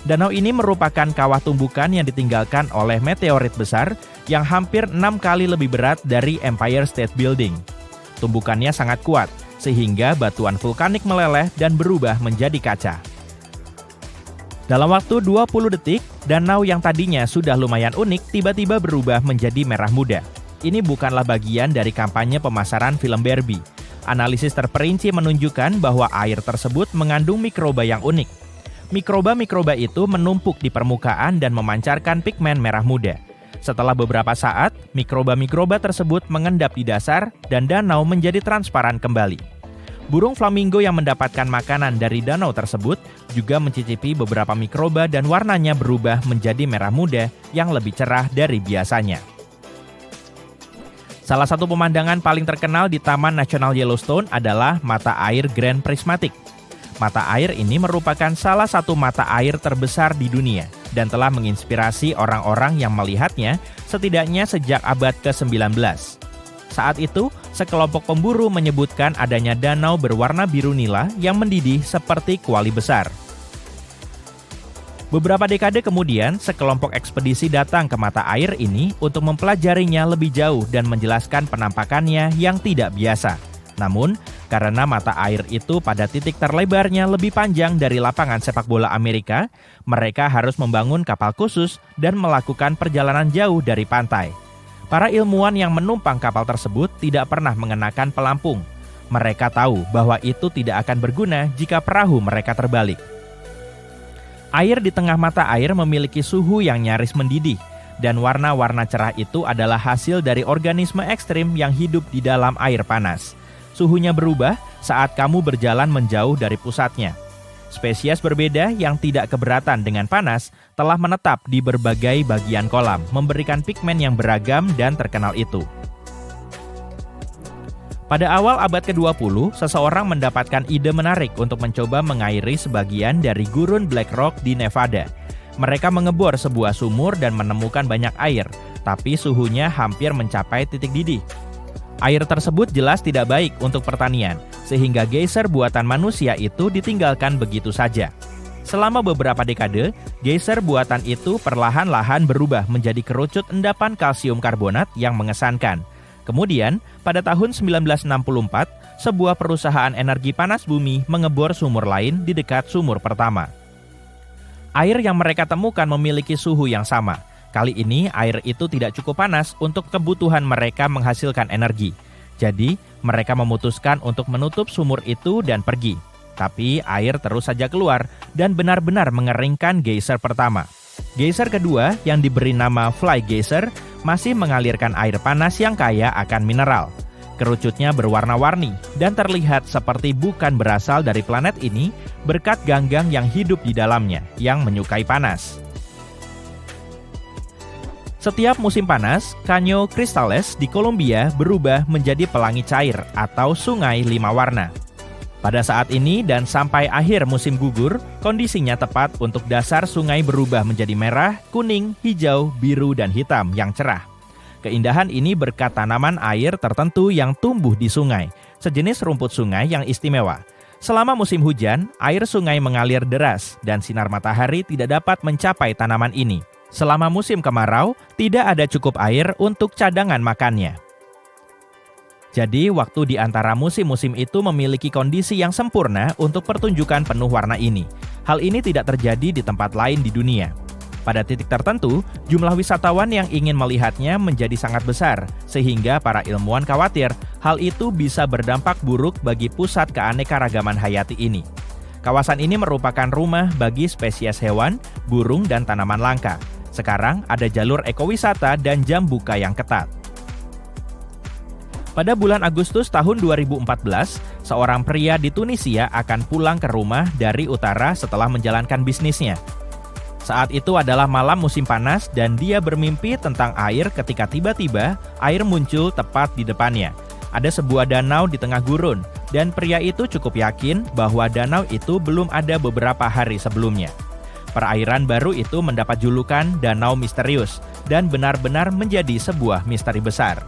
Danau ini merupakan kawah tumbukan yang ditinggalkan oleh meteorit besar yang hampir 6 kali lebih berat dari Empire State Building. Tumbukannya sangat kuat, sehingga batuan vulkanik meleleh dan berubah menjadi kaca. Dalam waktu 20 detik, danau yang tadinya sudah lumayan unik tiba-tiba berubah menjadi merah muda. Ini bukanlah bagian dari kampanye pemasaran film Barbie. Analisis terperinci menunjukkan bahwa air tersebut mengandung mikroba yang unik. Mikroba-mikroba itu menumpuk di permukaan dan memancarkan pigmen merah muda. Setelah beberapa saat, mikroba-mikroba tersebut mengendap di dasar dan danau menjadi transparan kembali. Burung flamingo yang mendapatkan makanan dari danau tersebut juga mencicipi beberapa mikroba dan warnanya berubah menjadi merah muda yang lebih cerah dari biasanya. Salah satu pemandangan paling terkenal di Taman Nasional Yellowstone adalah mata air Grand Prismatic. Mata air ini merupakan salah satu mata air terbesar di dunia dan telah menginspirasi orang-orang yang melihatnya setidaknya sejak abad ke-19. Saat itu, sekelompok pemburu menyebutkan adanya danau berwarna biru nila yang mendidih seperti kuali besar. Beberapa dekade kemudian, sekelompok ekspedisi datang ke mata air ini untuk mempelajarinya lebih jauh dan menjelaskan penampakannya yang tidak biasa. Namun, karena mata air itu pada titik terlebarnya lebih panjang dari lapangan sepak bola Amerika, mereka harus membangun kapal khusus dan melakukan perjalanan jauh dari pantai. Para ilmuwan yang menumpang kapal tersebut tidak pernah mengenakan pelampung. Mereka tahu bahwa itu tidak akan berguna jika perahu mereka terbalik. Air di tengah mata air memiliki suhu yang nyaris mendidih, dan warna-warna cerah itu adalah hasil dari organisme ekstrim yang hidup di dalam air panas. Suhunya berubah saat kamu berjalan menjauh dari pusatnya. Spesies berbeda yang tidak keberatan dengan panas telah menetap di berbagai bagian kolam, memberikan pigmen yang beragam dan terkenal itu. Pada awal abad ke-20, seseorang mendapatkan ide menarik untuk mencoba mengairi sebagian dari gurun Black Rock di Nevada. Mereka mengebor sebuah sumur dan menemukan banyak air, tapi suhunya hampir mencapai titik didih. Air tersebut jelas tidak baik untuk pertanian, sehingga geyser buatan manusia itu ditinggalkan begitu saja. Selama beberapa dekade, geyser buatan itu perlahan-lahan berubah menjadi kerucut endapan kalsium karbonat yang mengesankan. Kemudian, pada tahun 1964, sebuah perusahaan energi panas bumi mengebor sumur lain di dekat sumur pertama. Air yang mereka temukan memiliki suhu yang sama. Kali ini, air itu tidak cukup panas untuk kebutuhan mereka menghasilkan energi. Jadi, mereka memutuskan untuk menutup sumur itu dan pergi. Tapi air terus saja keluar dan benar-benar mengeringkan geyser pertama. Geyser kedua yang diberi nama Fly Geyser masih mengalirkan air panas yang kaya akan mineral. Kerucutnya berwarna-warni dan terlihat seperti bukan berasal dari planet ini berkat ganggang yang hidup di dalamnya yang menyukai panas. Setiap musim panas, Caño Cristales di Kolombia berubah menjadi pelangi cair atau sungai 5 warna. Pada saat ini dan sampai akhir musim gugur, kondisinya tepat untuk dasar sungai berubah menjadi merah, kuning, hijau, biru, dan hitam yang cerah. Keindahan ini berkat tanaman air tertentu yang tumbuh di sungai, sejenis rumput sungai yang istimewa. Selama musim hujan, air sungai mengalir deras dan sinar matahari tidak dapat mencapai tanaman ini. Selama musim kemarau, tidak ada cukup air untuk cadangan makannya. Jadi, waktu di antara musim-musim itu memiliki kondisi yang sempurna untuk pertunjukan penuh warna ini. Hal ini tidak terjadi di tempat lain di dunia. Pada titik tertentu, jumlah wisatawan yang ingin melihatnya menjadi sangat besar, sehingga para ilmuwan khawatir hal itu bisa berdampak buruk bagi pusat keanekaragaman hayati ini. Kawasan ini merupakan rumah bagi spesies hewan, burung, dan tanaman langka. Sekarang ada jalur ekowisata dan jam buka yang ketat. Pada bulan Agustus tahun 2014, seorang pria di Tunisia akan pulang ke rumah dari utara setelah menjalankan bisnisnya. Saat itu adalah malam musim panas dan dia bermimpi tentang air ketika tiba-tiba air muncul tepat di depannya. Ada sebuah danau di tengah gurun dan pria itu cukup yakin bahwa danau itu belum ada beberapa hari sebelumnya. Perairan baru itu mendapat julukan Danau Misterius dan benar-benar menjadi sebuah misteri besar.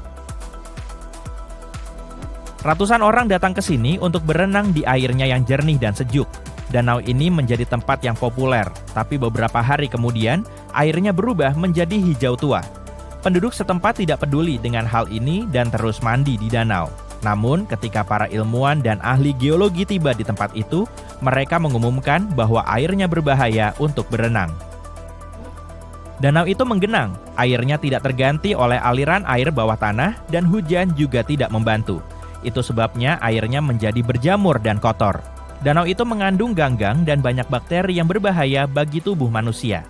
Ratusan orang datang ke sini untuk berenang di airnya yang jernih dan sejuk. Danau ini menjadi tempat yang populer, tapi beberapa hari kemudian airnya berubah menjadi hijau tua. Penduduk setempat tidak peduli dengan hal ini dan terus mandi di danau. Namun, ketika para ilmuwan dan ahli geologi tiba di tempat itu, mereka mengumumkan bahwa airnya berbahaya untuk berenang. Danau itu menggenang, airnya tidak terganti oleh aliran air bawah tanah dan hujan juga tidak membantu. Itu sebabnya airnya menjadi berjamur dan kotor. Danau itu mengandung ganggang dan banyak bakteri yang berbahaya bagi tubuh manusia.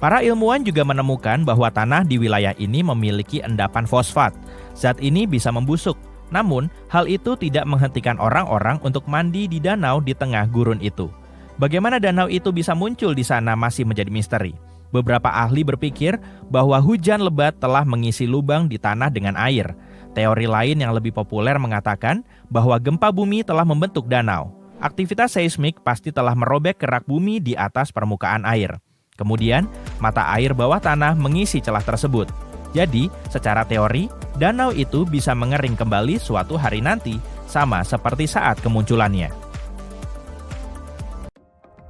Para ilmuwan juga menemukan bahwa tanah di wilayah ini memiliki endapan fosfat. Zat ini bisa membusuk, namun hal itu tidak menghentikan orang-orang untuk mandi di danau di tengah gurun itu. Bagaimana danau itu bisa muncul di sana masih menjadi misteri. Beberapa ahli berpikir bahwa hujan lebat telah mengisi lubang di tanah dengan air. Teori lain yang lebih populer mengatakan bahwa gempa bumi telah membentuk danau. Aktivitas seismik pasti telah merobek kerak bumi di atas permukaan air. Kemudian, mata air bawah tanah mengisi celah tersebut. Jadi, secara teori, danau itu bisa mengering kembali suatu hari nanti, sama seperti saat kemunculannya.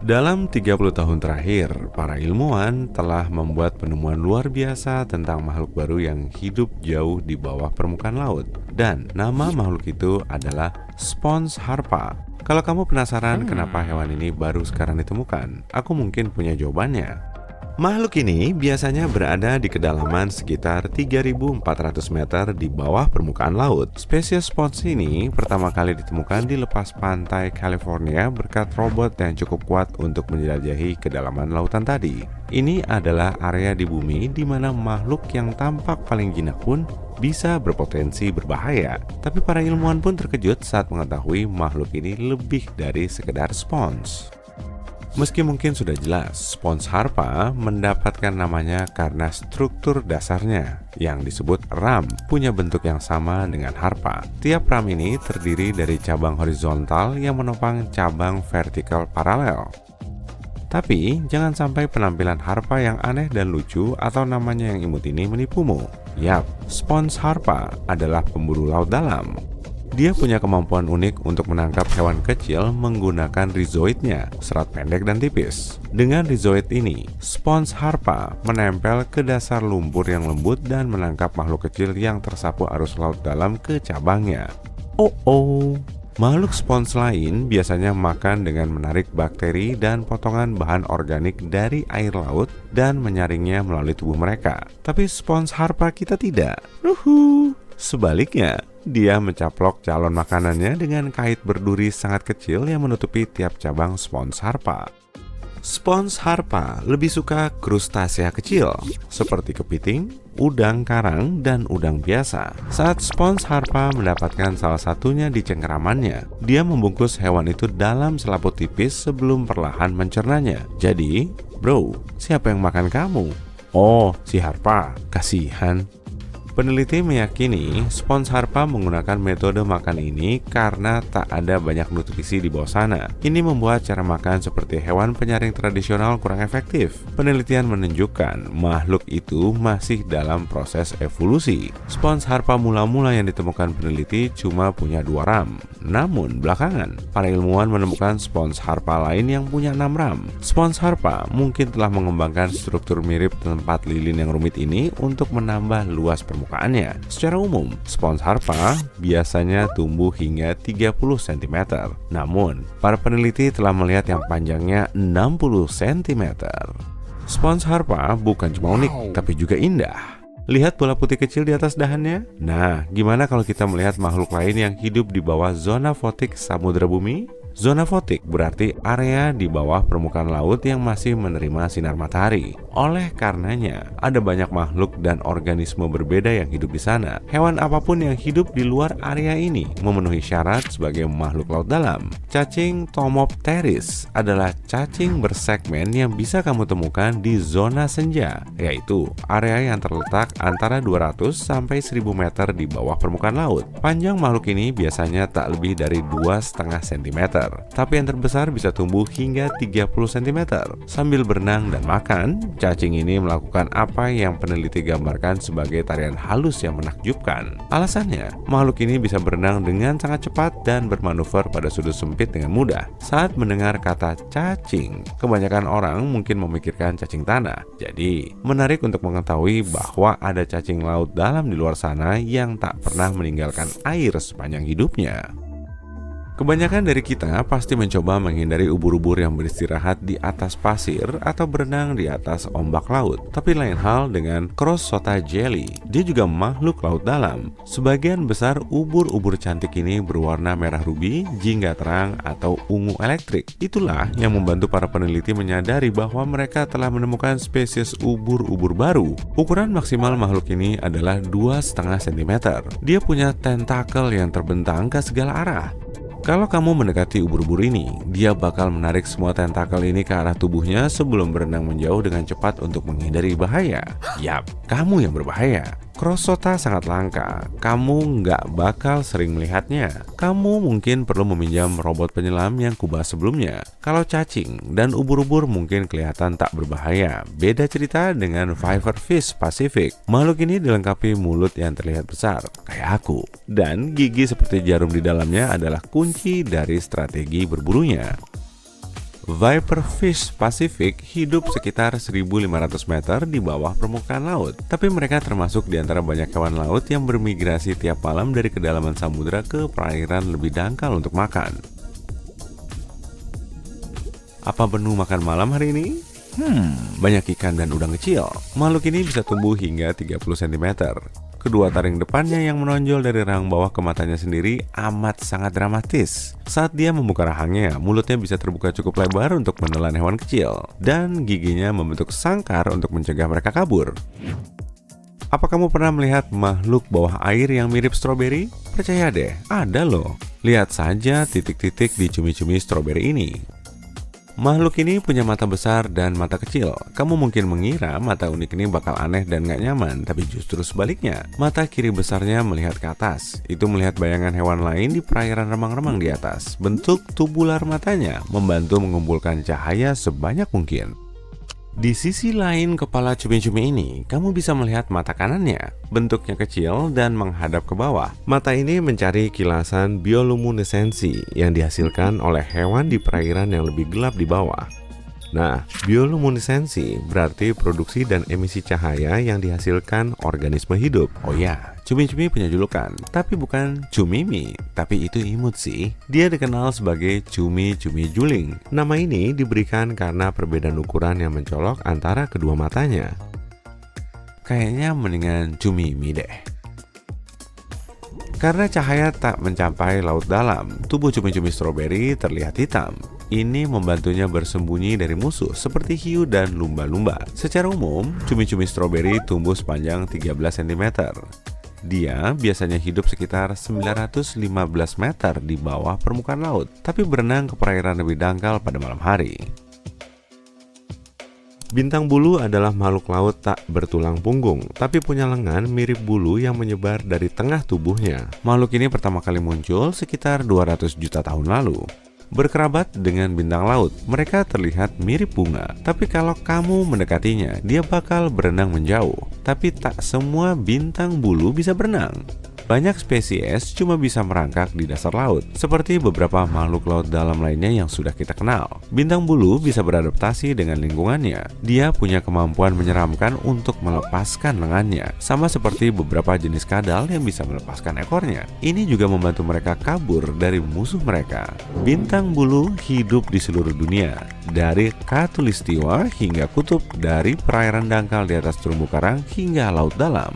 Dalam 30 tahun terakhir, para ilmuwan telah membuat penemuan luar biasa tentang makhluk baru yang hidup jauh di bawah permukaan laut. Dan nama makhluk itu adalah Spons harpa. Kalau kamu penasaran kenapa hewan ini baru sekarang ditemukan, aku mungkin punya jawabannya. Makhluk ini biasanya berada di kedalaman sekitar 3.400 meter di bawah permukaan laut. Spesies Spons ini pertama kali ditemukan di lepas pantai California berkat robot yang cukup kuat untuk menjelajahi kedalaman lautan tadi. Ini adalah area di bumi di mana makhluk yang tampak paling jinak pun bisa berpotensi berbahaya. Tapi para ilmuwan pun terkejut saat mengetahui makhluk ini lebih dari sekedar spons. Meski mungkin sudah jelas, Spons harpa mendapatkan namanya karena struktur dasarnya yang disebut ram punya bentuk yang sama dengan harpa. Tiap ram ini terdiri dari cabang horizontal yang menopang cabang vertikal paralel. Tapi jangan sampai penampilan harpa yang aneh dan lucu atau namanya yang imut ini menipumu. Yap, Spons harpa adalah pemburu laut dalam. Dia punya kemampuan unik untuk menangkap hewan kecil menggunakan rizoidnya, serat pendek dan tipis. Dengan rizoid ini, Spons harpa menempel ke dasar lumpur yang lembut dan menangkap makhluk kecil yang tersapu arus laut dalam ke cabangnya. Makhluk spons lain biasanya makan dengan menarik bakteri dan potongan bahan organik dari air laut dan menyaringnya melalui tubuh mereka. Tapi spons harpa kita tidak. Sebaliknya, dia mencaplok calon makanannya dengan kait berduri sangat kecil yang menutupi tiap cabang spons harpa. Spons harpa lebih suka krustasea kecil, seperti kepiting, udang karang, dan udang biasa. Saat spons harpa mendapatkan salah satunya di cengkeramannya, dia membungkus hewan itu dalam selaput tipis sebelum perlahan mencernanya. Jadi, bro, siapa yang makan kamu? Oh, si harpa, kasihan. Peneliti meyakini spons harpa menggunakan metode makan ini karena tak ada banyak nutrisi di bawah sana. Ini membuat cara makan seperti hewan penyaring tradisional kurang efektif. Penelitian menunjukkan makhluk itu masih dalam proses evolusi. Spons harpa mula-mula yang ditemukan peneliti cuma punya 2 ram. Namun belakangan, para ilmuwan menemukan spons harpa lain yang punya 6 ram. Spons harpa mungkin telah mengembangkan struktur mirip tempat lilin yang rumit ini untuk menambah luas permukaannya. Secara umum, spons harpa biasanya tumbuh hingga 30 cm. Namun, para peneliti telah melihat yang panjangnya 60 cm. Spons harpa bukan cuma unik, tapi juga indah. Lihat bola putih kecil di atas dahannya? Nah, gimana kalau kita melihat makhluk lain yang hidup di bawah zona fotik samudra bumi? Zona fotik berarti area di bawah permukaan laut yang masih menerima sinar matahari. Oleh karenanya, ada banyak makhluk dan organisme berbeda yang hidup di sana. Hewan apapun yang hidup di luar area ini memenuhi syarat sebagai makhluk laut dalam. Cacing Tomopteris adalah cacing bersegmen yang bisa kamu temukan di zona senja, yaitu area yang terletak antara 200 sampai 1000 meter di bawah permukaan laut. Panjang makhluk ini biasanya tak lebih dari 2,5 cm. Tapi yang terbesar bisa tumbuh hingga 30 cm. Sambil berenang dan makan, cacing ini melakukan apa yang peneliti gambarkan sebagai tarian halus yang menakjubkan. Alasannya, makhluk ini bisa berenang dengan sangat cepat dan bermanuver pada sudut sempit dengan mudah. Saat mendengar kata cacing, kebanyakan orang mungkin memikirkan cacing tanah. Jadi, menarik untuk mengetahui bahwa ada cacing laut dalam di luar sana yang tak pernah meninggalkan air sepanjang hidupnya. Kebanyakan dari kita pasti mencoba menghindari ubur-ubur yang beristirahat di atas pasir atau berenang di atas ombak laut. Tapi lain hal dengan Crossota jelly. Dia juga makhluk laut dalam. Sebagian besar ubur-ubur cantik ini berwarna merah rubi, jingga terang, atau ungu elektrik. Itulah yang membantu para peneliti menyadari bahwa mereka telah menemukan spesies ubur-ubur baru. Ukuran maksimal makhluk ini adalah 2,5 cm. Dia punya tentakel yang terbentang ke segala arah. Kalau kamu mendekati ubur-ubur ini, dia bakal menarik semua tentakel ini ke arah tubuhnya sebelum berenang menjauh dengan cepat untuk menghindari bahaya. Yap, kamu yang berbahaya. Crossota sangat langka, kamu nggak bakal sering melihatnya. Kamu mungkin perlu meminjam robot penyelam yang kubahas sebelumnya. Kalau cacing dan ubur-ubur mungkin kelihatan tak berbahaya. Beda cerita dengan Viperfish Pacific. Makhluk ini dilengkapi mulut yang terlihat besar, kayak aku. Dan gigi seperti jarum di dalamnya adalah kunci dari strategi berburunya. Viperfish Pacific hidup sekitar 1.500 meter di bawah permukaan laut. Tapi mereka termasuk di antara banyak hewan laut yang bermigrasi tiap malam dari kedalaman samudera ke perairan lebih dangkal untuk makan. Apa menu makan malam hari ini? Banyak ikan dan udang kecil. Makhluk ini bisa tumbuh hingga 30 cm. Kedua taring depannya yang menonjol dari rahang bawah ke matanya sendiri amat sangat dramatis. Saat dia membuka rahangnya, mulutnya bisa terbuka cukup lebar untuk menelan hewan kecil. Dan giginya membentuk sangkar untuk mencegah mereka kabur. Apa kamu pernah melihat makhluk bawah air yang mirip stroberi? Percaya deh, ada loh. Lihat saja titik-titik di cumi-cumi stroberi ini. Makhluk ini punya mata besar dan mata kecil. Kamu mungkin mengira mata unik ini bakal aneh dan gak nyaman, tapi justru sebaliknya. Mata kiri besarnya melihat ke atas. Itu melihat bayangan hewan lain di perairan remang-remang di atas. Bentuk tubular matanya membantu mengumpulkan cahaya sebanyak mungkin. Di sisi lain kepala cumi-cumi ini, kamu bisa melihat mata kanannya. Bentuknya kecil dan menghadap ke bawah. Mata ini mencari kilasan bioluminesensi yang dihasilkan oleh hewan di perairan yang lebih gelap di bawah. Nah, bioluminesensi berarti produksi dan emisi cahaya yang dihasilkan organisme hidup. Oh ya, cumi-cumi punya julukan, tapi bukan cumimi, tapi itu imut sih. Dia dikenal sebagai cumi-cumi juling. Nama ini diberikan karena perbedaan ukuran yang mencolok antara kedua matanya. Kayaknya mendingan cumimi deh. Karena cahaya tak mencapai laut dalam, tubuh cumi-cumi stroberi terlihat hitam. Ini membantunya bersembunyi dari musuh seperti hiu dan lumba-lumba. Secara umum, cumi-cumi stroberi tumbuh sepanjang 13 cm. Dia biasanya hidup sekitar 915 meter di bawah permukaan laut, tapi berenang ke perairan lebih dangkal pada malam hari. Bintang bulu adalah makhluk laut tak bertulang punggung, tapi punya lengan mirip bulu yang menyebar dari tengah tubuhnya. Makhluk ini pertama kali muncul sekitar 200 juta tahun lalu. Berkerabat dengan bintang laut, mereka terlihat mirip bunga. Tapi kalau kamu mendekatinya, dia bakal berenang menjauh. Tapi tak semua bintang bulu bisa berenang. Banyak spesies cuma bisa merangkak di dasar laut, seperti beberapa makhluk laut dalam lainnya yang sudah kita kenal. Bintang bulu bisa beradaptasi dengan lingkungannya. Dia punya kemampuan menyeramkan untuk melepaskan lengannya, sama seperti beberapa jenis kadal yang bisa melepaskan ekornya. Ini juga membantu mereka kabur dari musuh mereka. Bintang bulu hidup di seluruh dunia, dari Khatulistiwa hingga kutub, dari perairan dangkal di atas terumbu karang hingga laut dalam.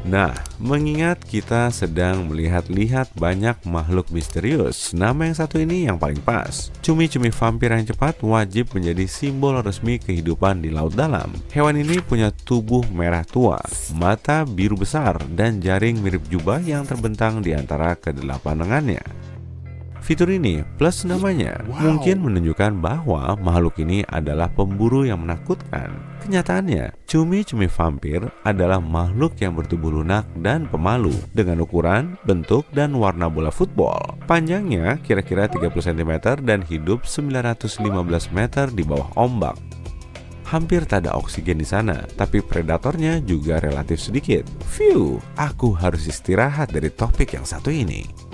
Nah, mengingat kita sedang melihat-lihat banyak makhluk misterius, nama yang satu ini yang paling pas. Cumi-cumi vampir yang cepat wajib menjadi simbol resmi kehidupan di laut dalam. Hewan ini punya tubuh merah tua, mata biru besar, dan jaring mirip jubah yang terbentang di antara kedelapan lengannya. Fitur ini plus namanya mungkin menunjukkan bahwa makhluk ini adalah pemburu yang menakutkan. Kenyataannya, cumi-cumi vampir adalah makhluk yang bertubuh lunak dan pemalu dengan ukuran, bentuk, dan warna bola football. Panjangnya kira-kira 30 cm dan hidup 915 meter di bawah ombak. Hampir tak ada oksigen di sana, tapi predatornya juga relatif sedikit. Phew, aku harus istirahat dari topik yang satu ini.